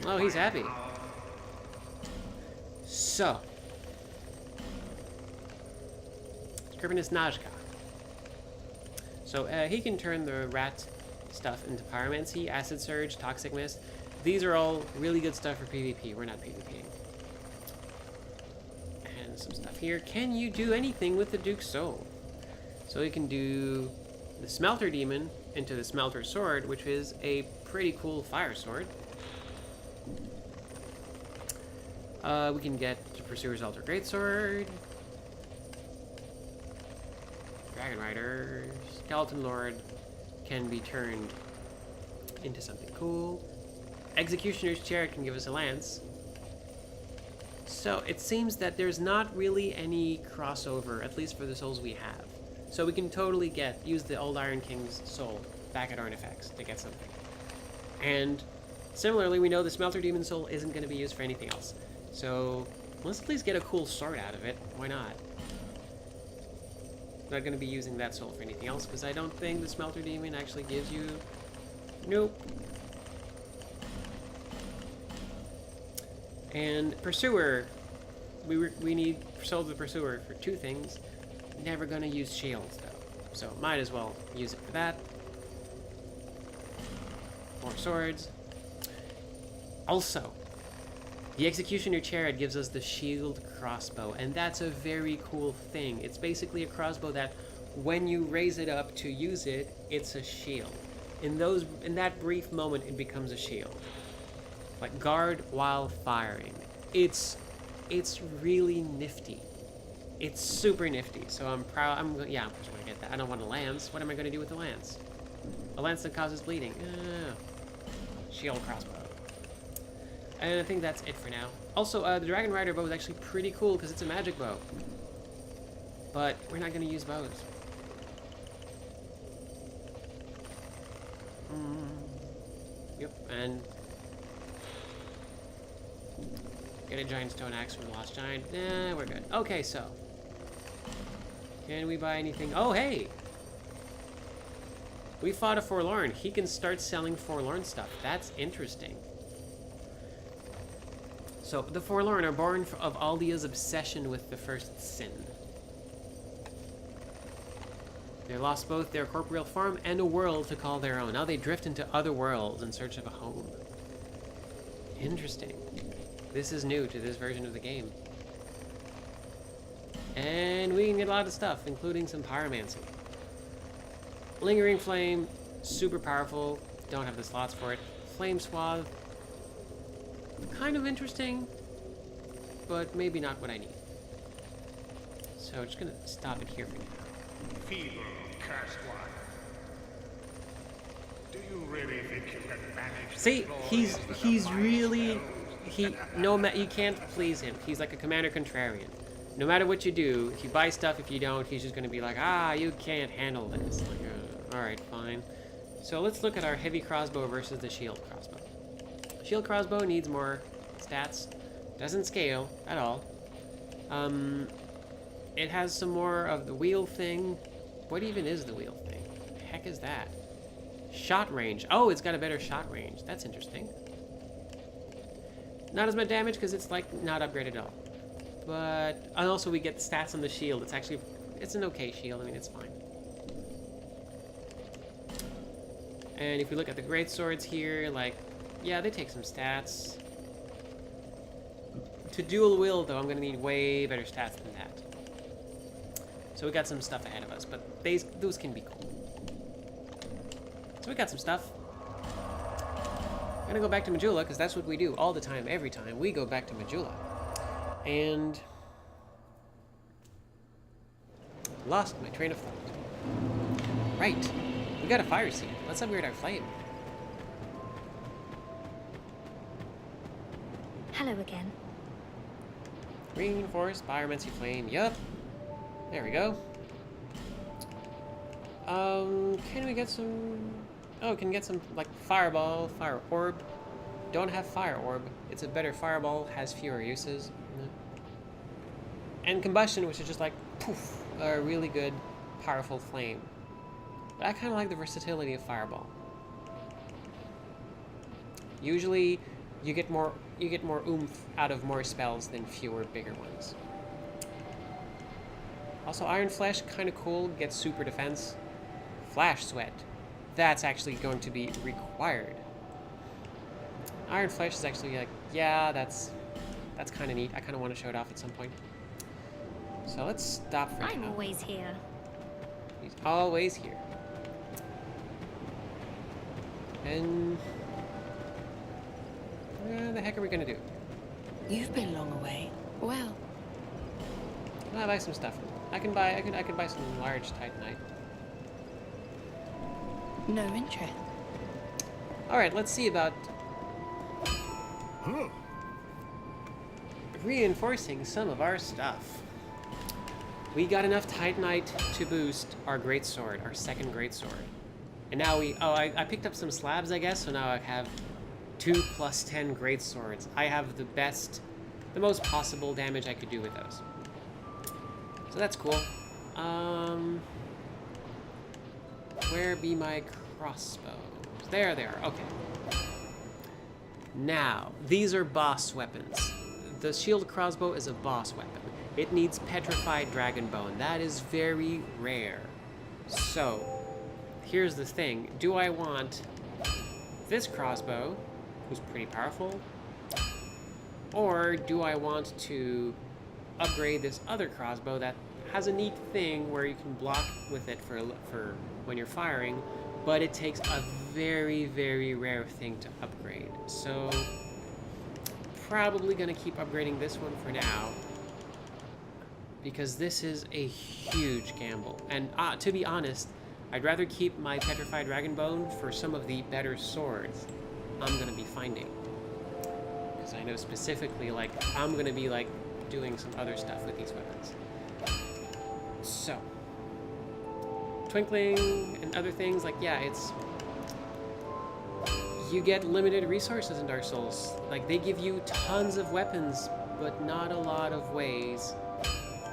Oh, he's happy. So. Scrivener's Najka. So he can turn the rat stuff into pyromancy, acid surge, toxic mist. These are all really good stuff for PvP. We're not PvPing. And some stuff here. Can you do anything with the Duke's Soul? So we can do the Smelter Demon into the Smelter Sword, which is a pretty cool fire sword. We can get the Pursuer's Altar Greatsword. Dragon Rider. Skeleton Lord can be turned into something cool. Executioner's Chariot can give us a lance. So it seems that there's not really any crossover, at least for the souls we have. So we can totally use the old Iron King's soul back at Artifacts to get something. And similarly, we know the Smelter Demon soul isn't going to be used for anything else. So let's at least get a cool sword out of it. Why not? Not going to be using that soul for anything else, because I don't think the Smelter Demon actually gives you... Nope. And Pursuer. We need Soul of the Pursuer for 2 things. Never going to use shields, though. So might as well use it for that. More swords. Also, the Executioner Chariot gives us the shield crossbow, and that's a very cool thing. It's basically a crossbow that, when you raise it up to use it, it's a shield. In that brief moment, it becomes a shield. Like guard while firing. It's really nifty. It's super nifty. So I'm proud. Yeah, I'm just gonna get that. I don't want a lance. What am I gonna do with a lance? A lance that causes bleeding. Shield crossbow. And I think that's it for now. Also, the Dragon Rider bow is actually pretty cool because it's a magic bow. But we're not going to use bows. Yep, and... get a giant stone axe from the Lost Giant. Nah, we're good. Okay, so... can we buy anything? Oh, hey! We fought a Forlorn. He can start selling Forlorn stuff. That's interesting. So, the Forlorn are born of Aldia's obsession with the First Sin. They lost both their corporeal form and a world to call their own. Now they drift into other worlds in search of a home. Interesting. This is new to this version of the game. And we can get a lot of stuff, including some pyromancy. Lingering Flame, super powerful. Don't have the slots for it. Flame Swath. Kind of interesting, but maybe not what I need. So just gonna stop it here for now. Feeble, cursed one. Do you really think you can manage? See, the he's really you can't please him. He's like a Commander Contrarian. No matter what you do, if you buy stuff, if you don't, he's just gonna be like, you can't handle this. Like, all right, fine. So let's look at our heavy crossbow versus the shield crossbow. Shield crossbow needs more stats. Doesn't scale at all. It has some more of the wheel thing. What even is the wheel thing? The heck is that? Shot range. Oh, it's got a better shot range. That's interesting. Not as much damage because it's like not upgraded at all. But and also we get the stats on the shield. It's an okay shield. I mean, it's fine. And if we look at the great swords here, like, yeah, they take some stats. To dual wield, though, I'm going to need way better stats than that. So we got some stuff ahead of us, but those can be cool. So we got some stuff. I'm going to go back to Majula, because that's what we do all the time, every time. We go back to Majula. And... lost my train of thought. Right. We got a fire seed. Let's upgrade our flame. Hello again. Reinforced Pyromancy Flame. Yup. There we go. Can we get some... oh, can get some, like, Fireball, Fire Orb. Don't have Fire Orb. It's a better Fireball, has fewer uses. And Combustion, which is just like, poof, a really good, powerful flame. But I kind of like the versatility of Fireball. Usually, you get more oomph out of more spells than fewer bigger ones. Also, Iron Flesh, kind of cool, gets super defense. Flash Sweat. That's actually going to be required. Iron Flesh is actually like, yeah, that's kind of neat. I kind of want to show it off at some point. So let's stop for I'm now. always here. He's always here. And what the heck are we gonna do? You've been long away. Well, I'll buy some stuff. I can buy some large Titanite. no interest. All right, let's see about Huh. reinforcing some of our stuff. We got enough Titanite to boost our greatsword, our second greatsword. And now I picked up some slabs, I guess, so now I have 2 + 10 greatswords. I have the most possible damage I could do with those. So that's cool. Where be my crossbows? There they are, okay. Now, these are boss weapons. The shield crossbow is a boss weapon. It needs petrified dragon bone. That is very rare. So, here's the thing. Do I want this crossbow, who's pretty powerful, or do I want to upgrade this other crossbow that has a neat thing where you can block with it for when you're firing, but it takes a very, very rare thing to upgrade. So, probably gonna keep upgrading this one for now, because this is a huge gamble. And to be honest, I'd rather keep my petrified dragon bone for some of the better swords I'm gonna be finding. Because I know specifically, like, I'm gonna be, like, doing some other stuff with these weapons. So, Twinkling and other things, like, yeah, you get limited resources in Dark Souls. Like, they give you tons of weapons, but not a lot of ways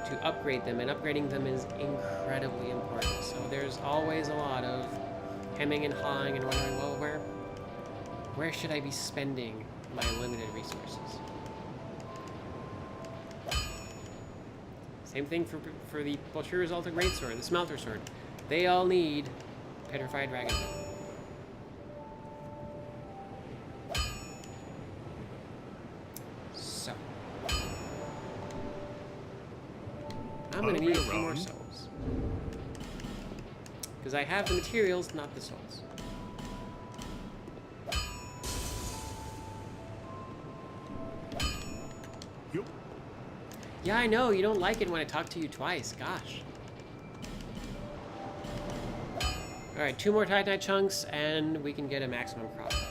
to upgrade them, and upgrading them is incredibly important. So there's always a lot of hemming and hawing and wondering, well, where should I be spending my limited resources? Same thing for the Bolshevik Alta Greatsword, the Smelter Sword. They all need petrified dragon bone. So I'm gonna need a few more souls. Because I have the materials, not the souls. Yup. Yeah, I know, you don't like it when I talk to you twice, gosh. Alright, 2 more Titanite chunks, and we can get a maximum crossbow.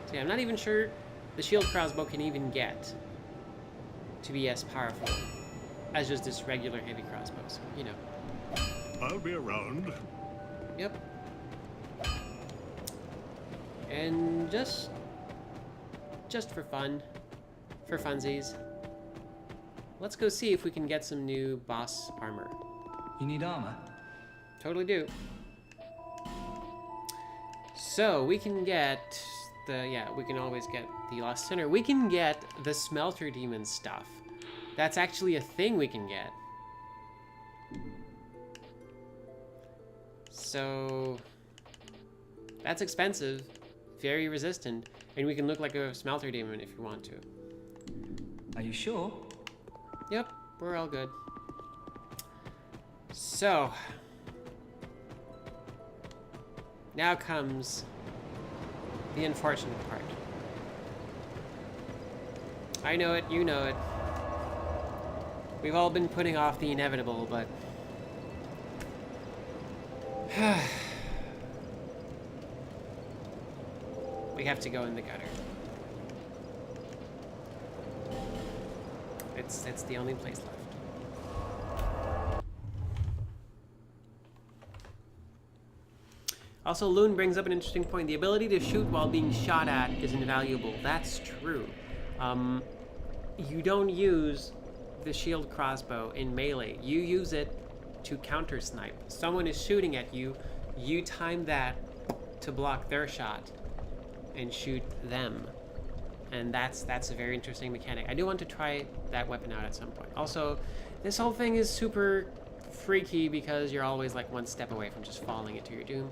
So yeah, I'm not even sure the shield crossbow can even get to be as powerful as just this regular heavy crossbow, so, you know. I'll be around. Yep. And just for fun, for funsies, let's go see if we can get some new boss armor. You need armor? Totally do. So we can get we can always get the Lost Sinner. We can get the Smelter Demon stuff. That's actually a thing we can get. So that's expensive, very resistant, and we can look like a Smelter Demon if you want to. Are you sure? Yep, we're all good. So, now comes the unfortunate part. I know it, you know it. We've all been putting off the inevitable, but we have to go in the gutter. It's the only place left. Also, Loon brings up an interesting point. The ability to shoot while being shot at is invaluable. That's true. You don't use the shield crossbow in melee. You use it to counter snipe. Someone is shooting at you, you time that to block their shot and shoot them. And that's a very interesting mechanic. I do want to try that weapon out at some point. Also, this whole thing is super freaky because you're always like one step away from just falling into your doom.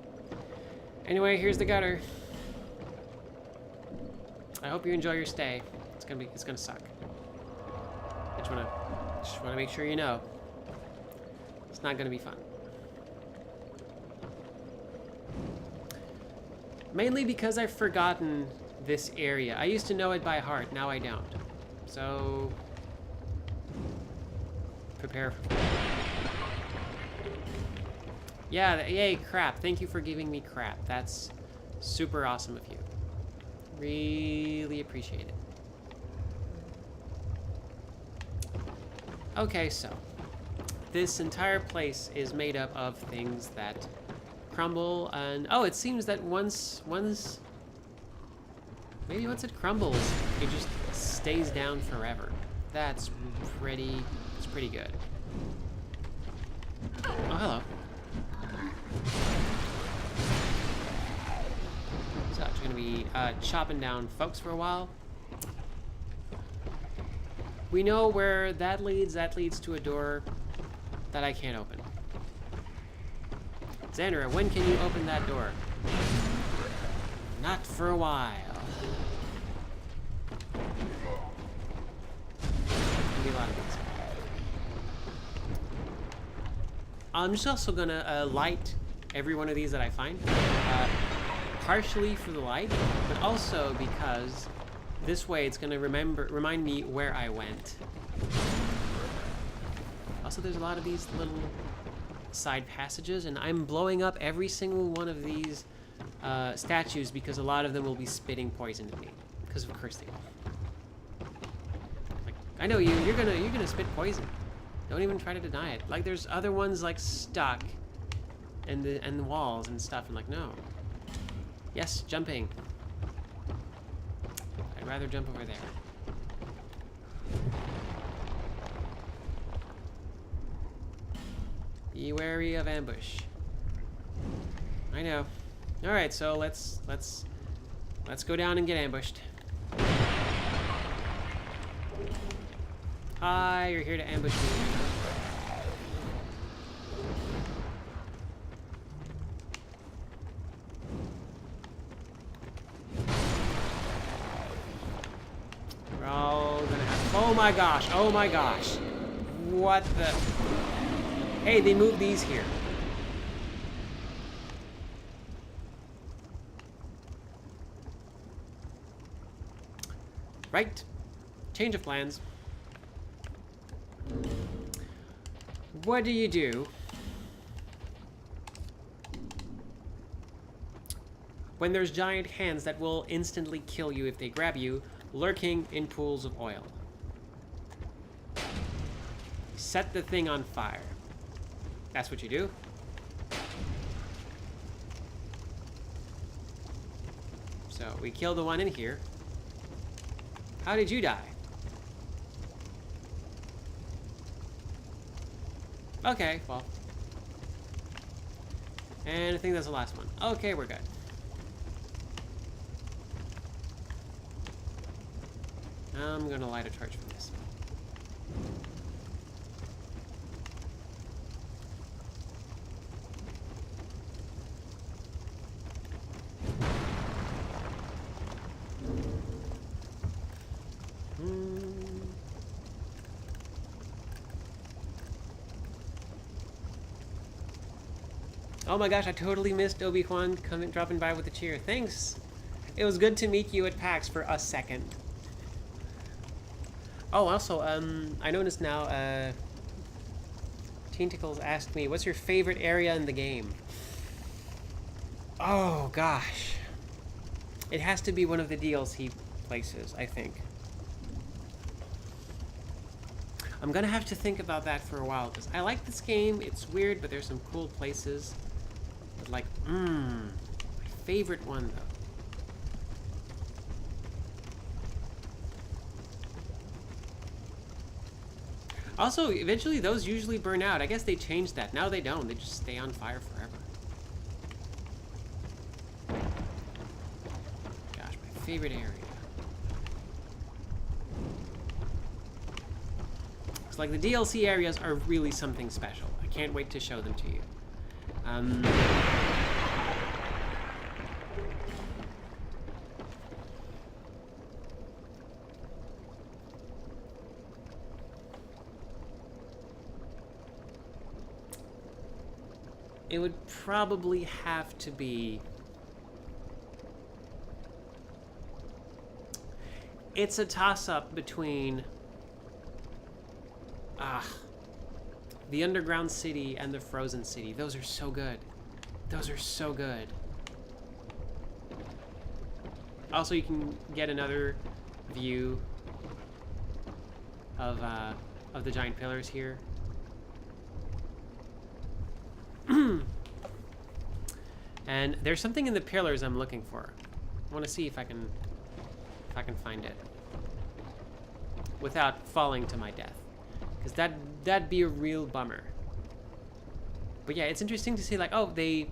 Anyway, here's the gutter. I hope you enjoy your stay. It's gonna suck. Just wanna make sure you know. It's not gonna be fun. Mainly because I've forgotten this area. I used to know it by heart, now I don't. So prepare for yeah, yay, crap. Thank you for giving me crap. That's super awesome of you. Really appreciate it. Okay, so this entire place is made up of things that crumble, and oh, it seems that once it crumbles, it just stays down forever. It's pretty good. Oh, hello. So I'm gonna be chopping down folks for a while. We know where that leads. That leads to a door that I can't open. Xandra, when can you open that door? Not for a while. Can be a lot of things. I'm just also gonna light every one of these that I find. Partially for the light, but also because this way it's gonna remind me where I went. Also, there's a lot of these little side passages, and I'm blowing up every single one of these statues because a lot of them will be spitting poison at me. Because of course they will. Like, I know you. You're gonna spit poison. Don't even try to deny it. Like, there's other ones like stuck, and the walls and stuff. I'm like, no. Yes, jumping. I'd rather jump over there. Be wary of ambush. I know. All right, so let's go down and get ambushed. Hi, you're here to ambush me. We're all gonna have. Oh my gosh! Oh my gosh! What the? Hey, they moved these here. Right. Change of plans. What do you do when there's giant hands that will instantly kill you if they grab you, lurking in pools of oil? Set the thing on fire. That's what you do. So we killed the one in here. How did you die? Okay, well. And I think that's the last one. Okay, we're good. I'm gonna light a torch from this. Oh my gosh, I totally missed Obi-Wan dropping by with a cheer. Thanks. It was good to meet you at PAX for a second. Oh, also, I noticed now, Teen Tickles asked me, what's your favorite area in the game? Oh, gosh. It has to be one of the DLC places, I think. I'm gonna have to think about that for a while, because I like this game. It's weird, but there's some cool places. But like, my favorite one, though. Also, eventually those usually burn out. I guess they changed that. Now they don't. They just stay on fire forever. Gosh, my favorite area. So like the DLC areas are really something special. I can't wait to show them to you. It would probably have to be... It's a toss-up between... the Underground City and the Frozen City. Those are so good. Those are so good. Also, you can get another view of the giant pillars here. And there's something in the pillars I'm looking for. I want to see if I can find it without falling to my death, because that'd be a real bummer. But yeah, it's interesting to see like, oh, the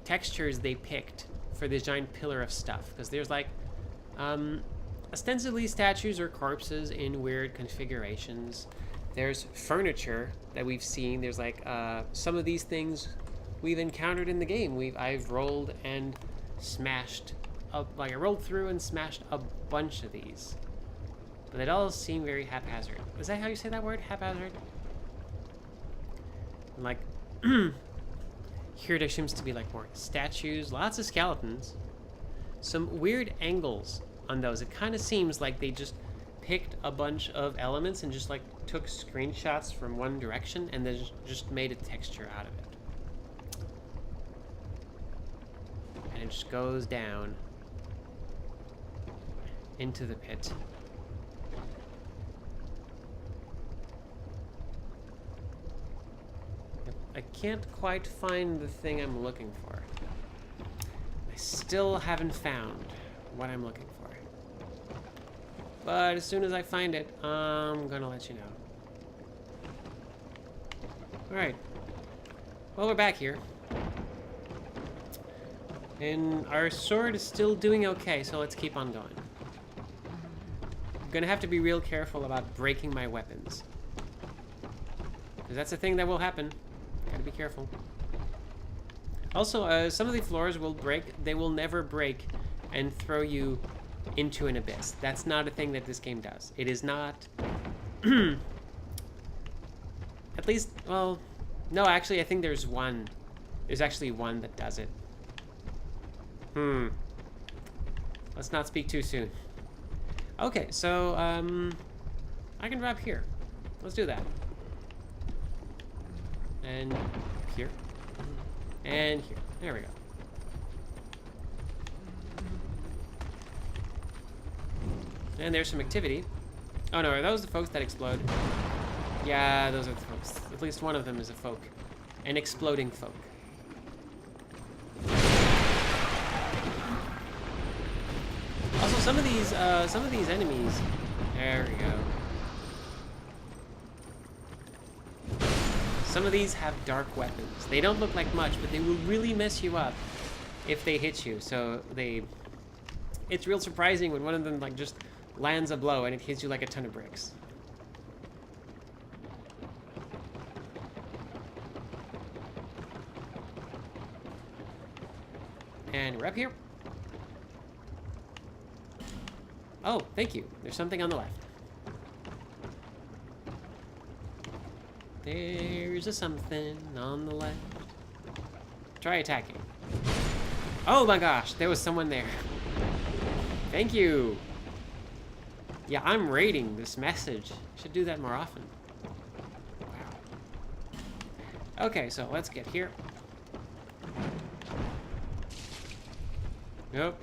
textures they picked for this giant pillar of stuff, because there's like ostensibly statues or corpses in weird configurations. There's furniture that we've seen. There's like some of these things we've encountered in the game. I've rolled and smashed up, like I rolled through and smashed a bunch of these. But they all seem very haphazard. Is that how you say that word? Haphazard? And like here there seems to be like more statues, lots of skeletons. Some weird angles on those. It kind of seems like they just picked a bunch of elements and just like took screenshots from one direction and then just made a texture out of it. And it just goes down into the pit. Yep, I can't quite find the thing I'm looking for. I still haven't found what I'm looking for. But as soon as I find it, I'm gonna let you know. Alright. Well, we're back here. And our sword is still doing okay, so let's keep on going. I'm gonna have to be real careful about breaking my weapons, because that's a thing that will happen. Gotta be careful. Also, some of the floors will break. They will never break and throw you into an abyss. That's not a thing that this game does. It is not... At least, well... No, actually, I think there's one. There's actually one that does it. Let's not speak too soon. Okay, so, I can drop here. Let's do that. And here. And here. There we go. And there's some activity. Oh no, are those the folks that explode? Yeah, those are the folks. At least one of them is a folk. An exploding folk. Also, some of these enemies... There we go. Some of these have dark weapons. They don't look like much, but they will really mess you up if they hit you. So it's real surprising when one of them like just lands a blow and it hits you like a ton of bricks. And we're up here. Oh, thank you. There's something on the left. There's a something on the left. Try attacking. Oh my gosh, there was someone there. Thank you. Yeah, I'm rating this message. Should do that more often. Wow. Okay, so let's get here. Nope.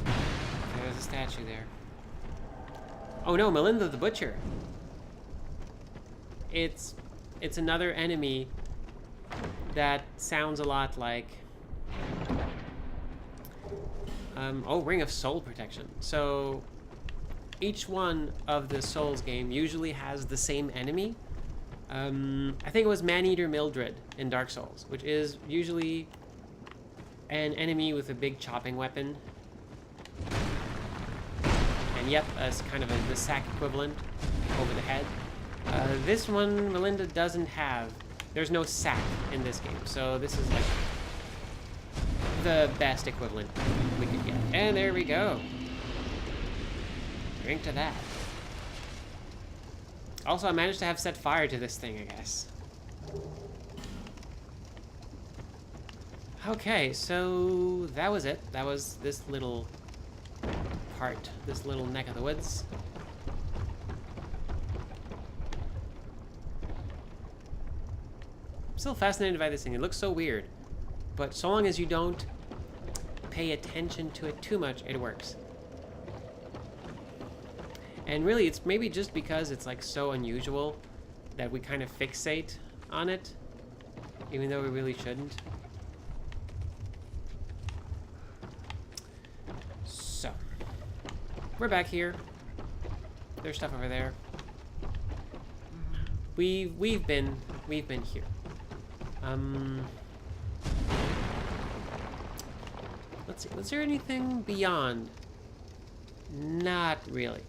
There's a statue there. Oh no, Melinda the Butcher. It's another enemy that sounds a lot like... oh, Ring of Soul Protection. So each one of the Souls game usually has the same enemy. I think it was Maneater Mildred in Dark Souls, which is usually an enemy with a big chopping weapon. And yep, as kind of the sack equivalent over the head. This one, Melinda doesn't have. There's no sack in this game, so this is like the best equivalent we could get. And there we go. Drink to that. Also, I managed to have set fire to this thing, I guess. Okay, so that was it. That was this little part, this little neck of the woods. I'm still fascinated by this thing. It looks so weird, but so long as you don't pay attention to it too much, it works. And really, it's maybe just because it's like so unusual that we kind of fixate on it, even though we really shouldn't. So, we're back here. There's stuff over there. We've been here. Let's see. Was there anything beyond? Not really.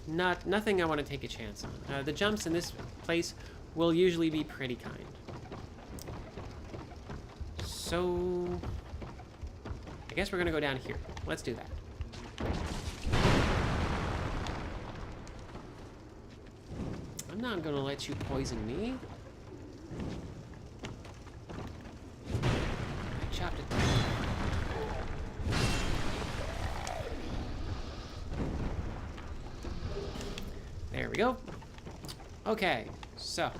Nothing I want to take a chance on. The jumps in this place will usually be pretty kind. So, I guess we're gonna go down here. Let's do that. I'm not gonna let you poison me. I chopped it down. There we go. Okay, so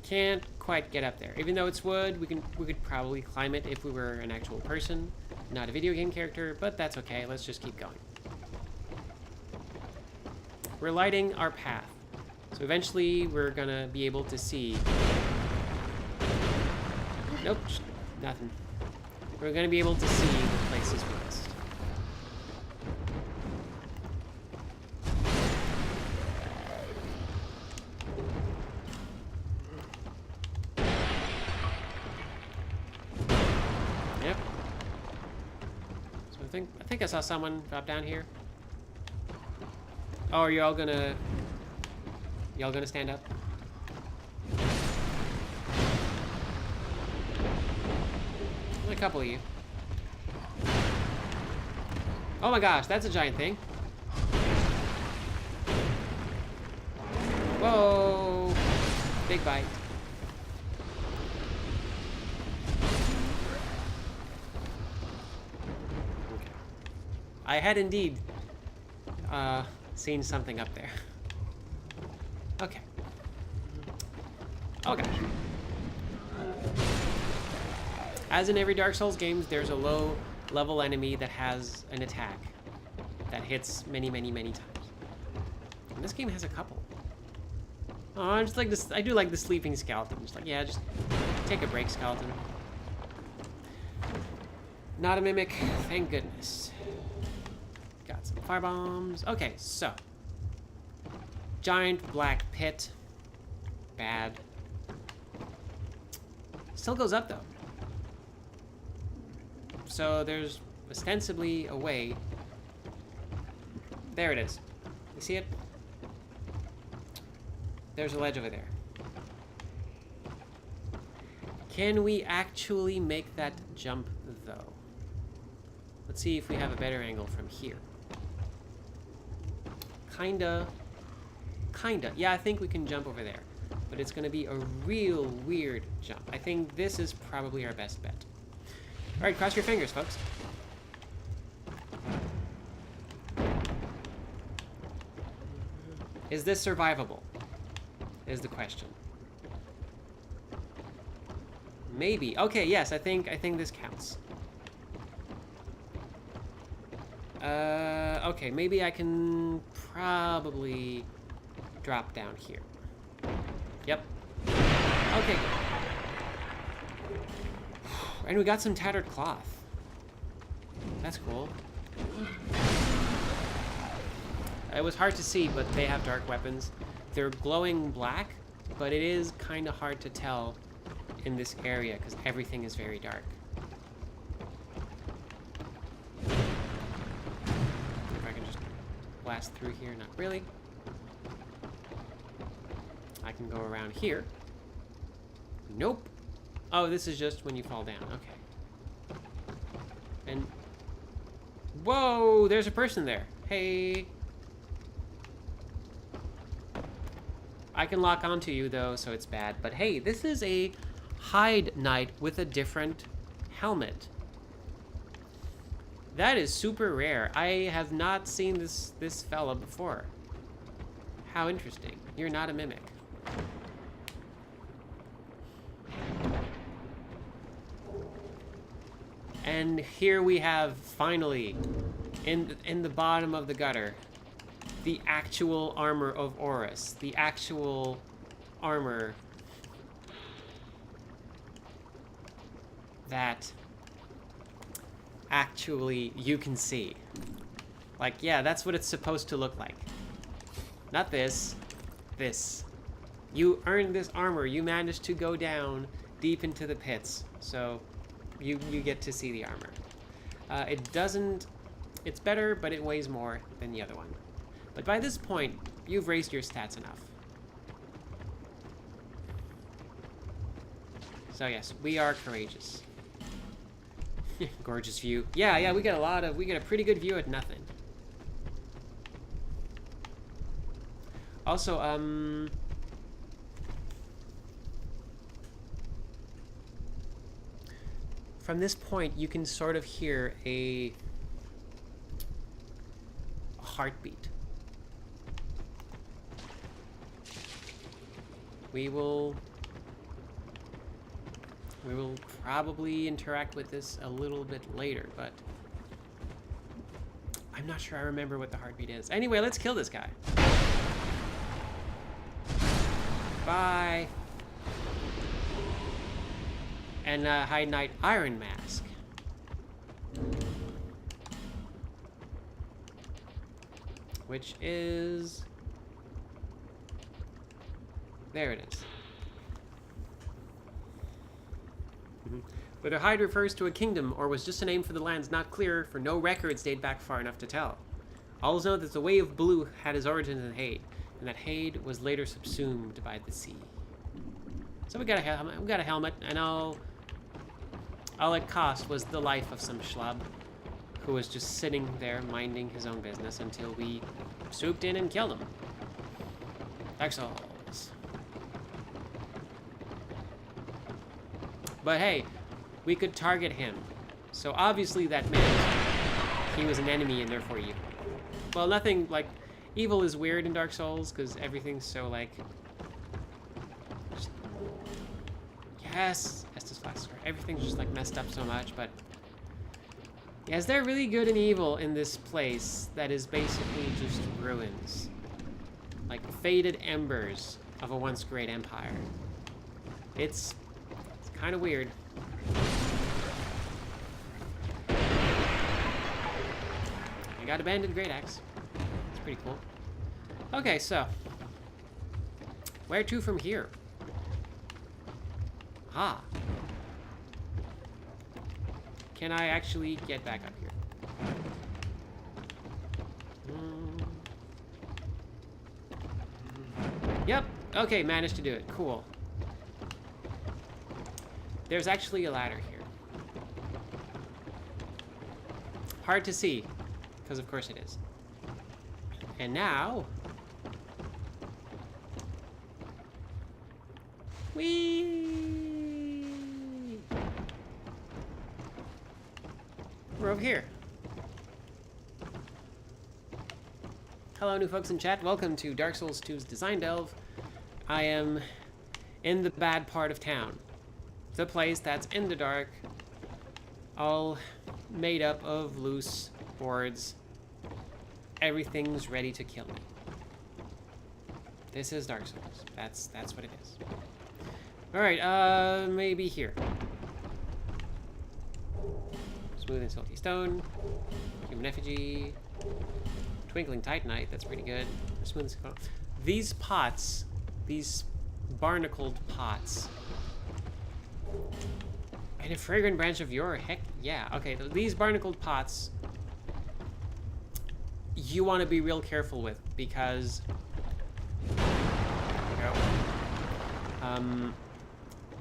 can't quite get up there. Even though it's wood, we could probably climb it if we were an actual person, not a video game character, but that's okay. Let's just keep going. We're lighting our path. So eventually we're gonna be able to see. Nope, nothing. We're gonna be able to see the places we missed. Yep. So I think I saw someone drop down here. Oh, are y'all gonna stand up? A couple of you. Oh my gosh, that's a giant thing. Whoa! Big bite. Okay. I had indeed seen something up there. Okay. Oh gosh. As in every Dark Souls games, there's a low level enemy that has an attack that hits many, many, many times. And this game has a couple. Oh, I just like this. I do like the sleeping skeleton. Just like, yeah, just take a break, skeleton. Not a mimic, thank goodness. Got some fire bombs. Okay, so giant black pit. Bad. Still goes up though. So there's ostensibly a way. There it is. You see it? There's a ledge over there. Can we actually make that jump though? Let's see if we have a better angle from here. Kinda. Yeah, I think we can jump over there. But it's gonna be a real weird jump. I think this is probably our best bet. Alright, cross your fingers, folks. Is this survivable? Is the question. Maybe. Okay, yes, I think this counts. Okay, maybe I can probably drop down here. Yep. Okay. And we got some tattered cloth. That's cool. It was hard to see, but they have dark weapons. They're glowing black, but it is kind of hard to tell in this area because everything is very dark. If I can just blast through here, not really. can go around here. Nope. Oh, this is just when you fall down. Okay. And... Whoa! There's a person there. Hey. I can lock onto you, though, so it's bad. But hey, this is a Hyde Knight with a different helmet. That is super rare. I have not seen this fella before. How interesting. You're not a mimic. And here we have, finally, in the bottom of the gutter, the actual armor of Horus. The actual armor that actually you can see. Like, yeah, that's what it's supposed to look like. Not this. This. You earned this armor. You managed to go down deep into the pits. So you get to see the armor. It doesn't... It's better, but it weighs more than the other one. But by this point, you've raised your stats enough. So yes, we are courageous. Gorgeous view. Yeah, we get a pretty good view at nothing. Also, from this point, you can sort of hear a heartbeat. We will probably interact with this a little bit later, but I'm not sure I remember what the heartbeat is. Anyway, let's kill this guy. Bye. And Hyde Knight Iron Mask. Which is... There it is. Whether Hyde refers to a kingdom or was just a name for the land's not clear, for no records date back far enough to tell. All know that the Way of Blue had his origins in Hyde, and that Hyde was later subsumed by the sea. So we got a helmet, and all it cost was the life of some schlub who was just sitting there minding his own business until we swooped in and killed him. Dark Souls. But hey, we could target him. So obviously that meant he was an enemy and therefore evil. Well, nothing like... Evil is weird in Dark Souls because everything's so like... Yes! Estus Flask. Everything's just like messed up so much, but... Yeah, is there really good and evil in this place that is basically just ruins? Like faded embers of a once great empire. It's kind of weird. I got abandoned great axe. It's pretty cool. Okay, so where to from here? Ah. Can I actually get back up here? Yep. Okay, managed to do it. Cool. There's actually a ladder here. Hard to see, because of course it is. And now... We're over here. Hello, new folks in chat. Welcome to Dark Souls 2's Design Delve. I am in the bad part of town. The place that's in the dark, all made up of loose boards. Everything's ready to kill me. This is Dark Souls. That's what it is. All right, maybe here. Smooth and silky stone, human effigy, twinkling titanite. That's pretty good. Smooth and silky. These pots, these barnacled pots. And a fragrant branch of yore. Heck yeah. Okay, these barnacled pots you want to be real careful with because... There we go.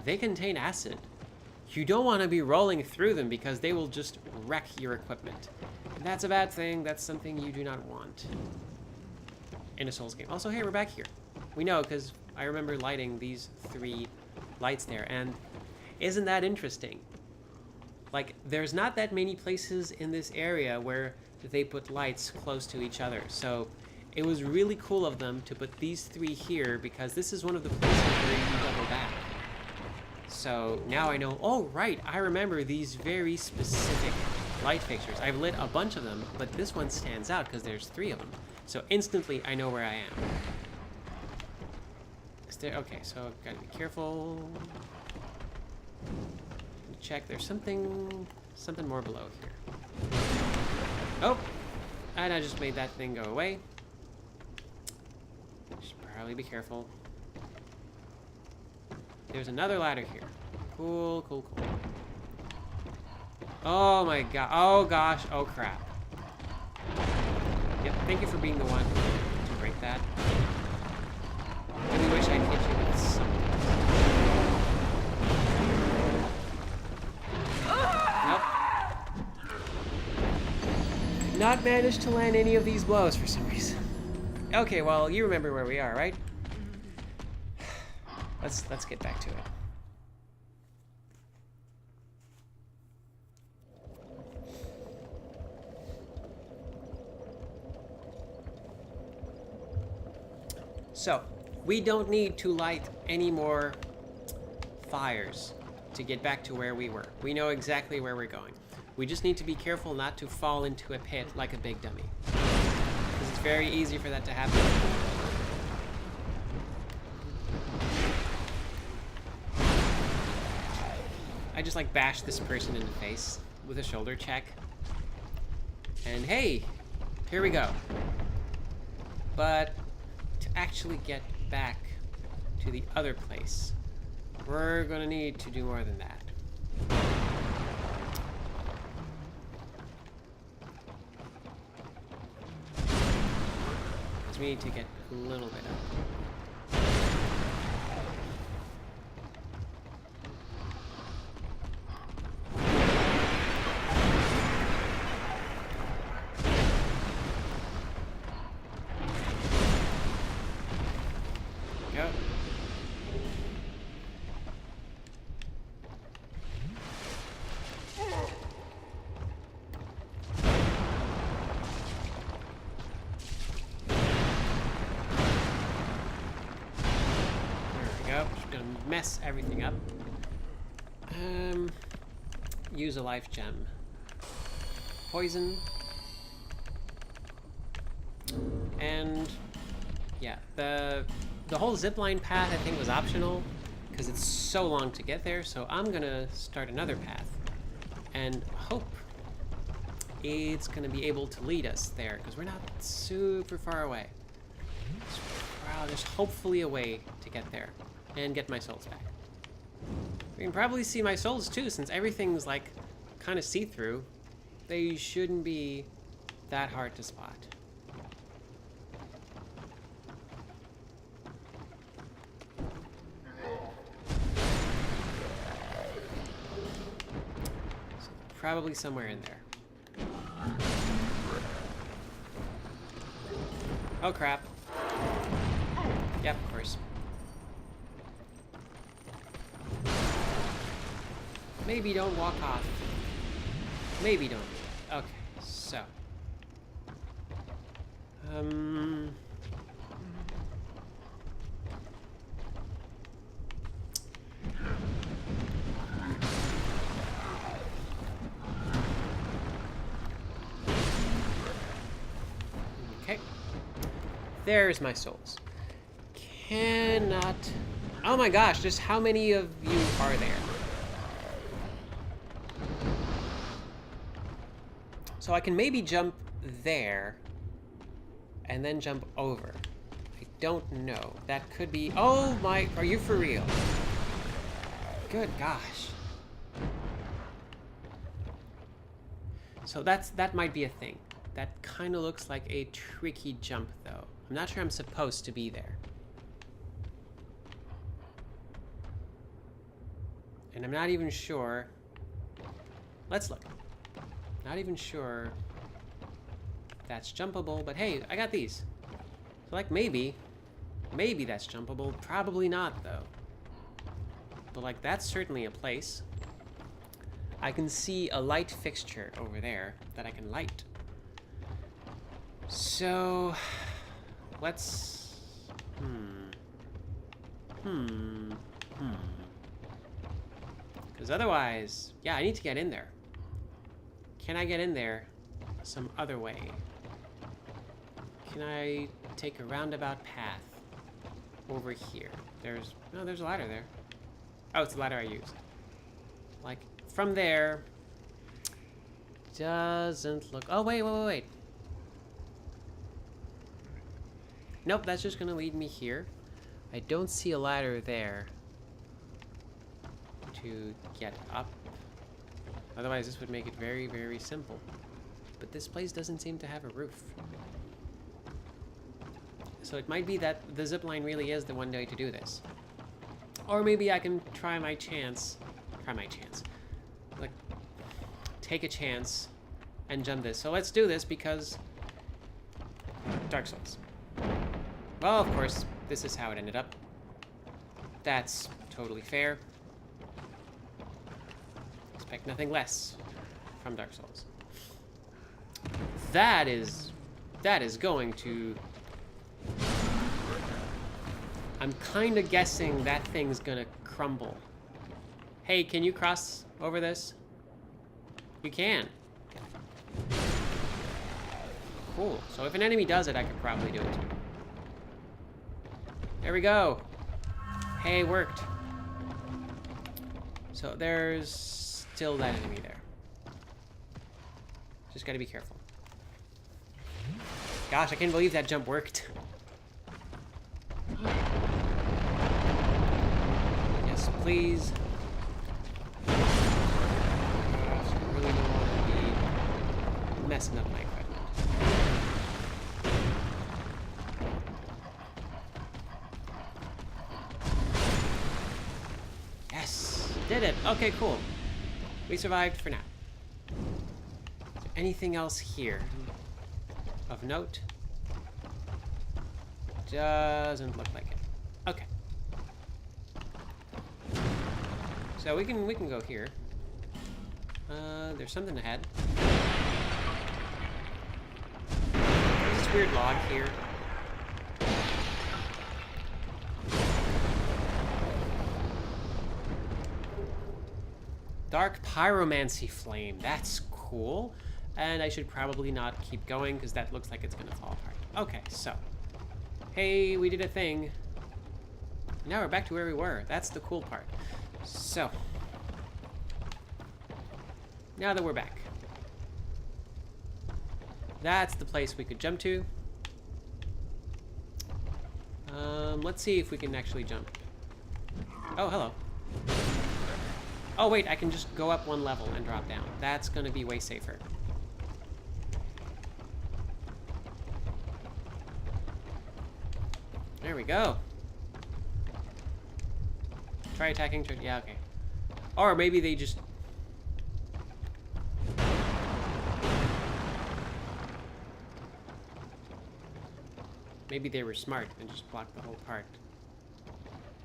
They contain acid. You don't want to be rolling through them because they will just wreck your equipment. And that's a bad thing. That's something you do not want in a Souls game. Also, hey, we're back here. We know because I remember lighting these 3 lights there. And isn't that interesting? Like, there's not that many places in this area where they put lights close to each other. So it was really cool of them to put these 3 here because this is one of the places where you double back. So now I know, oh right, I remember these very specific light fixtures. I've lit a bunch of them, but this one stands out because there's 3 of them. So instantly I know where I am. Is there, okay, so gotta be careful. Check, there's something more below here. Oh, and I just made that thing go away. Should probably be careful. There's another ladder here. Cool, cool, cool. Oh my god. Oh gosh. Oh crap. Yep, thank you for being the one to break that. I really wish I'd hit you with something. Nope. Could not manage to land any of these blows for some reason. Okay, well, you remember where we are, right? Let's get back to it. So, we don't need to light any more fires to get back to where we were. We know exactly where we're going. We just need to be careful not to fall into a pit like a big dummy. Because it's very easy for that to happen. I just like bash this person in the face with a shoulder check. And hey, here we go. But to actually get back to the other place, we're gonna need to do more than that. Because we need to get a little bit up. Mess everything up. Use a life gem. Poison. And yeah, the whole zipline path I think was optional because it's so long to get there, so I'm gonna start another path and hope it's gonna be able to lead us there because we're not super far away. So, wow, there's hopefully a way to get there and get my souls back. You can probably see my souls too, since everything's like kind of see-through. They shouldn't be that hard to spot. So probably somewhere in there. Oh crap. Yep, of course. Maybe don't walk off. Maybe don't. Okay, so. Okay. There's my souls. Cannot. Oh my gosh, just how many of you are there? So I can maybe jump there and then jump over. I don't know. That could be... Oh my... Are you for real? Good gosh. So that might be a thing. That kind of looks like a tricky jump though. I'm not sure I'm supposed to be there. And I'm not even sure. Let's look. Not even sure that's jumpable, but hey, I got these. So like maybe that's jumpable. Probably not though. But like that's certainly a place. I can see a light fixture over there that I can light. So let's because otherwise, yeah, I need to get in there. Can I get in there some other way? Can I take a roundabout path over here? There's a ladder there. Oh, it's the ladder I used. Like from there doesn't look. Oh wait. Nope, that's just gonna lead me here. I don't see a ladder there to get up. Otherwise, this would make it very, very simple. But this place doesn't seem to have a roof. So it might be that the zipline really is the one way to do this. Or maybe I can try my chance. Like, take a chance and jump this. So let's do this because Dark Souls. Well, of course, this is how it ended up. That's totally fair. Expect nothing less from Dark Souls. That is going to... I'm kind of guessing that thing's gonna crumble. Hey, can you cross over this? You can. Cool. So if an enemy does it, I could probably do it too. There we go. Hey, worked. So there's still that enemy there. Just gotta be careful. Gosh, I can't believe that jump worked. Yes, please. Gosh, I really don't want to be messing up my equipment. Yes, did it. Okay, cool. We survived for now. Is there anything else here of note? Doesn't look like it. Okay. So we can go here. There's something ahead. There's this weird log here. Dark pyromancy flame. That's cool. And I should probably not keep going because that looks like it's gonna fall apart. Okay, so. Hey, we did a thing. Now we're back to where we were. That's the cool part. So. Now that we're back. That's the place we could jump to. Let's see if we can actually jump. Oh, hello. Oh wait, I can just go up one level and drop down. That's gonna be way safer. There we go. Try attacking, yeah, okay. Or maybe they just... Maybe they were smart and just blocked the whole part.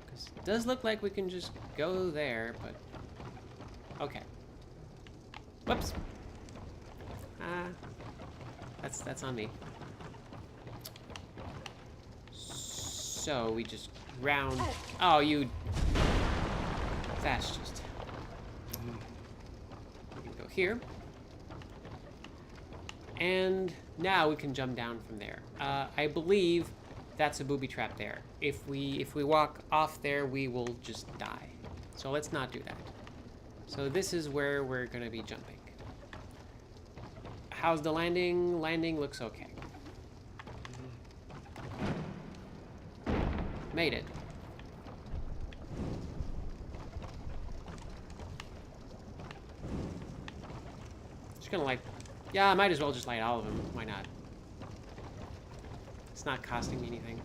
Because it does look like we can just go there, but... Okay. Whoops. That's on me. So we just round. Oh, you. That's just. We can go here. And now we can jump down from there. I believe that's a booby trap there. If we walk off there, we will just die. So let's not do that. So this is where we're gonna be jumping. How's the landing? Landing looks okay. Made it. Just gonna light. Yeah, I might as well just light all of them. Why not? It's not costing me anything.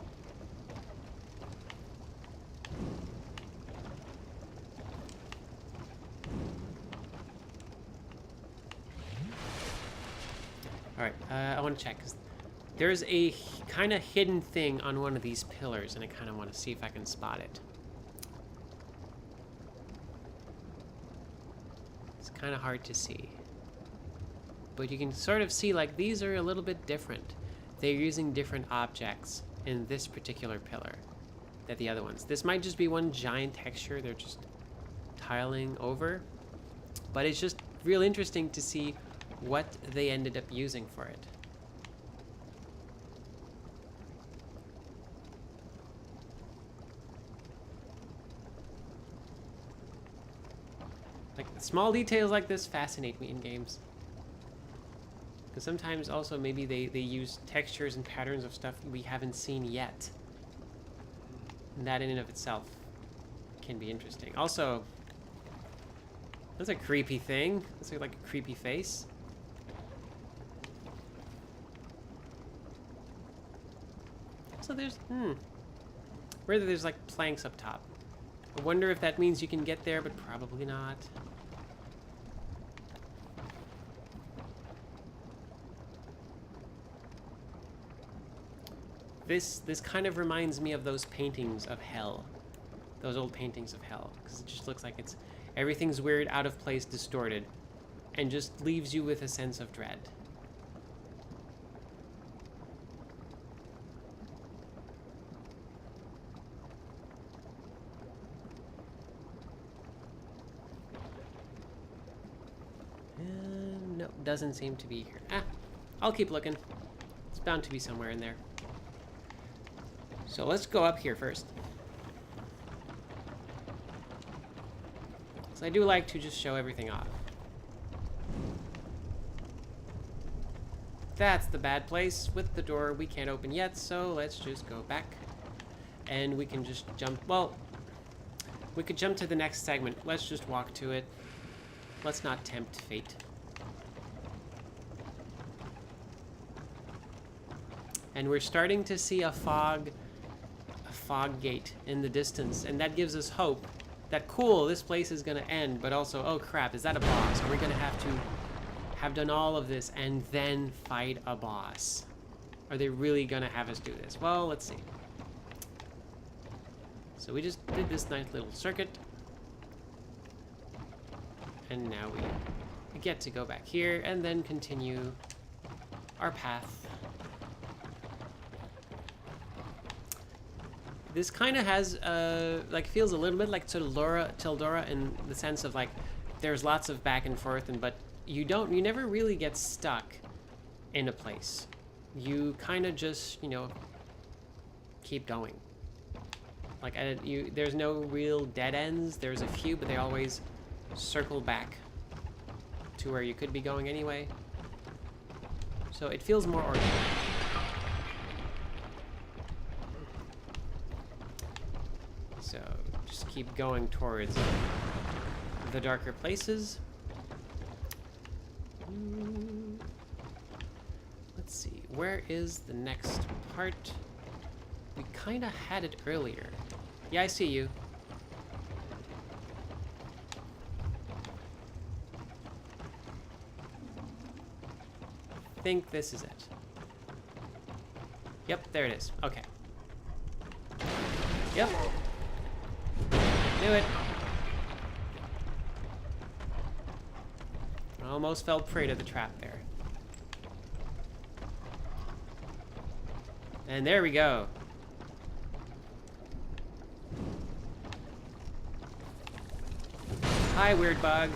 Alright, I want to check, because there's a kind of hidden thing on one of these pillars, and I kind of want to see if I can spot it. It's kind of hard to see. But you can sort of see, like, these are a little bit different. They're using different objects in this particular pillar than the other ones. This might just be one giant texture they're just tiling over. But it's just real interesting to see what they ended up using for it. Like, small details like this fascinate me in games. Because sometimes also maybe they use textures and patterns of stuff we haven't seen yet. And that in and of itself can be interesting. Also, that's a creepy thing. Looks like a creepy face. So there's, whether there's like planks up top. I wonder if that means you can get there, but probably not. This kind of reminds me of those paintings of hell. Those old paintings of hell. Because it just looks like it's, everything's weird, out of place, distorted. And just leaves you with a sense of dread. No, doesn't seem to be here. Ah, I'll keep looking. It's bound to be somewhere in there. So let's go up here first. So I do like to just show everything off. That's the bad place with the door we can't open yet, so let's just go back. And we can just jump, well, we could jump to the next segment. Let's just walk to it. Let's not tempt fate. And we're starting to see a fog gate in the distance, and that gives us hope that, cool, this place is gonna end, but also, oh crap, is that a boss? Are we gonna have to have done all of this and then fight a boss? Are they really gonna have us do this? Well, let's see. So we just did this nice little circuit, and now we get to go back here and then continue our path. This kind of has, like, feels a little bit like Tildora in the sense of, like, there's lots of back and forth, but you never really get stuck in a place. You kind of just, you know, keep going. Like, there's no real dead ends. There's a few, but they always circle back to where you could be going anyway. So it feels more organic. So just keep going towards the darker places. Let's see, where is the next part? We kind of had it earlier. Yeah, I see you. I think this is it. Yep, there it is. Okay. Yep. Knew it. Almost fell prey to the trap there. And there we go. Hi, weird bug.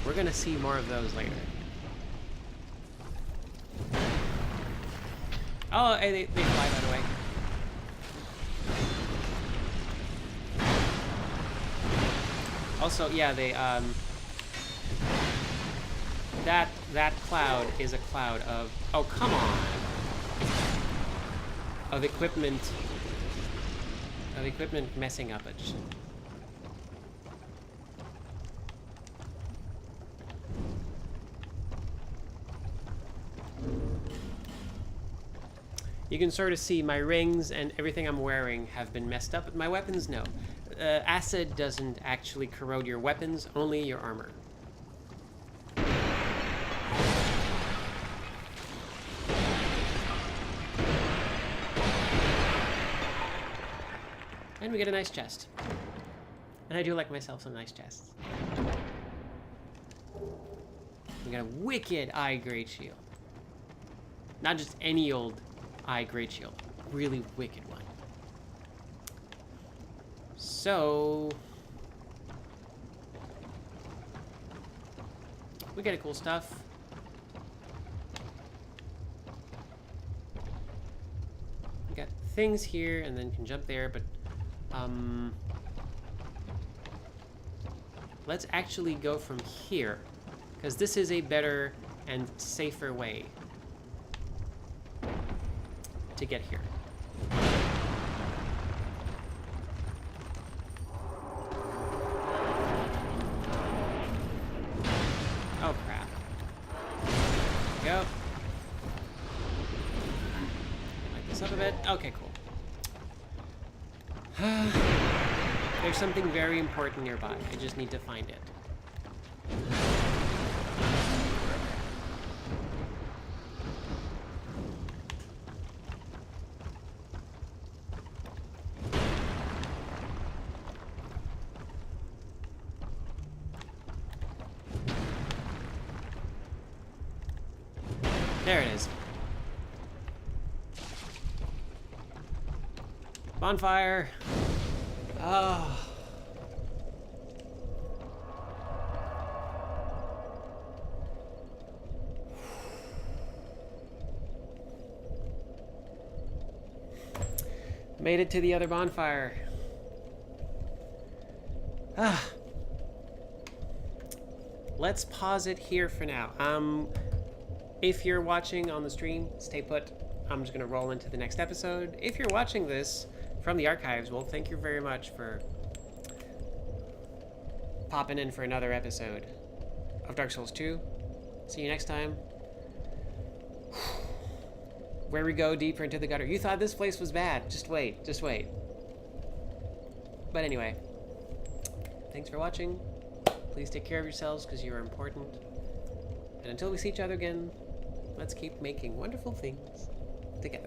We're gonna see more of those later. Oh, hey, they fly, by the way. Also, yeah, they, that cloud is a cloud of, oh, come on, of equipment messing up it. You can sort of see my rings and everything I'm wearing have been messed up, but my weapons, no. Acid doesn't actually corrode your weapons, only your armor. And we get a nice chest. And I do like myself some nice chests. We got a wicked eye great shield. Not just any old eye great shield. Really wicked one. So we get a cool stuff. We got things here and then can jump there, but let's actually go from here, because this is a better and safer way to get here. Oh crap. There we go. Light this up a bit. Okay, cool. There's something very important nearby. I just need to find it. There it is. Bonfire. Oh. Made it to the other bonfire. Ah. Let's pause it here for now. If you're watching on the stream, stay put. I'm just gonna roll into the next episode. If you're watching this from the archives, well, thank you very much for popping in for another episode of Dark Souls 2. See you next time. Where we go deeper into the gutter. You thought this place was bad. Just wait, just wait. But anyway, thanks for watching. Please take care of yourselves because you are important. And until we see each other again, let's keep making wonderful things together.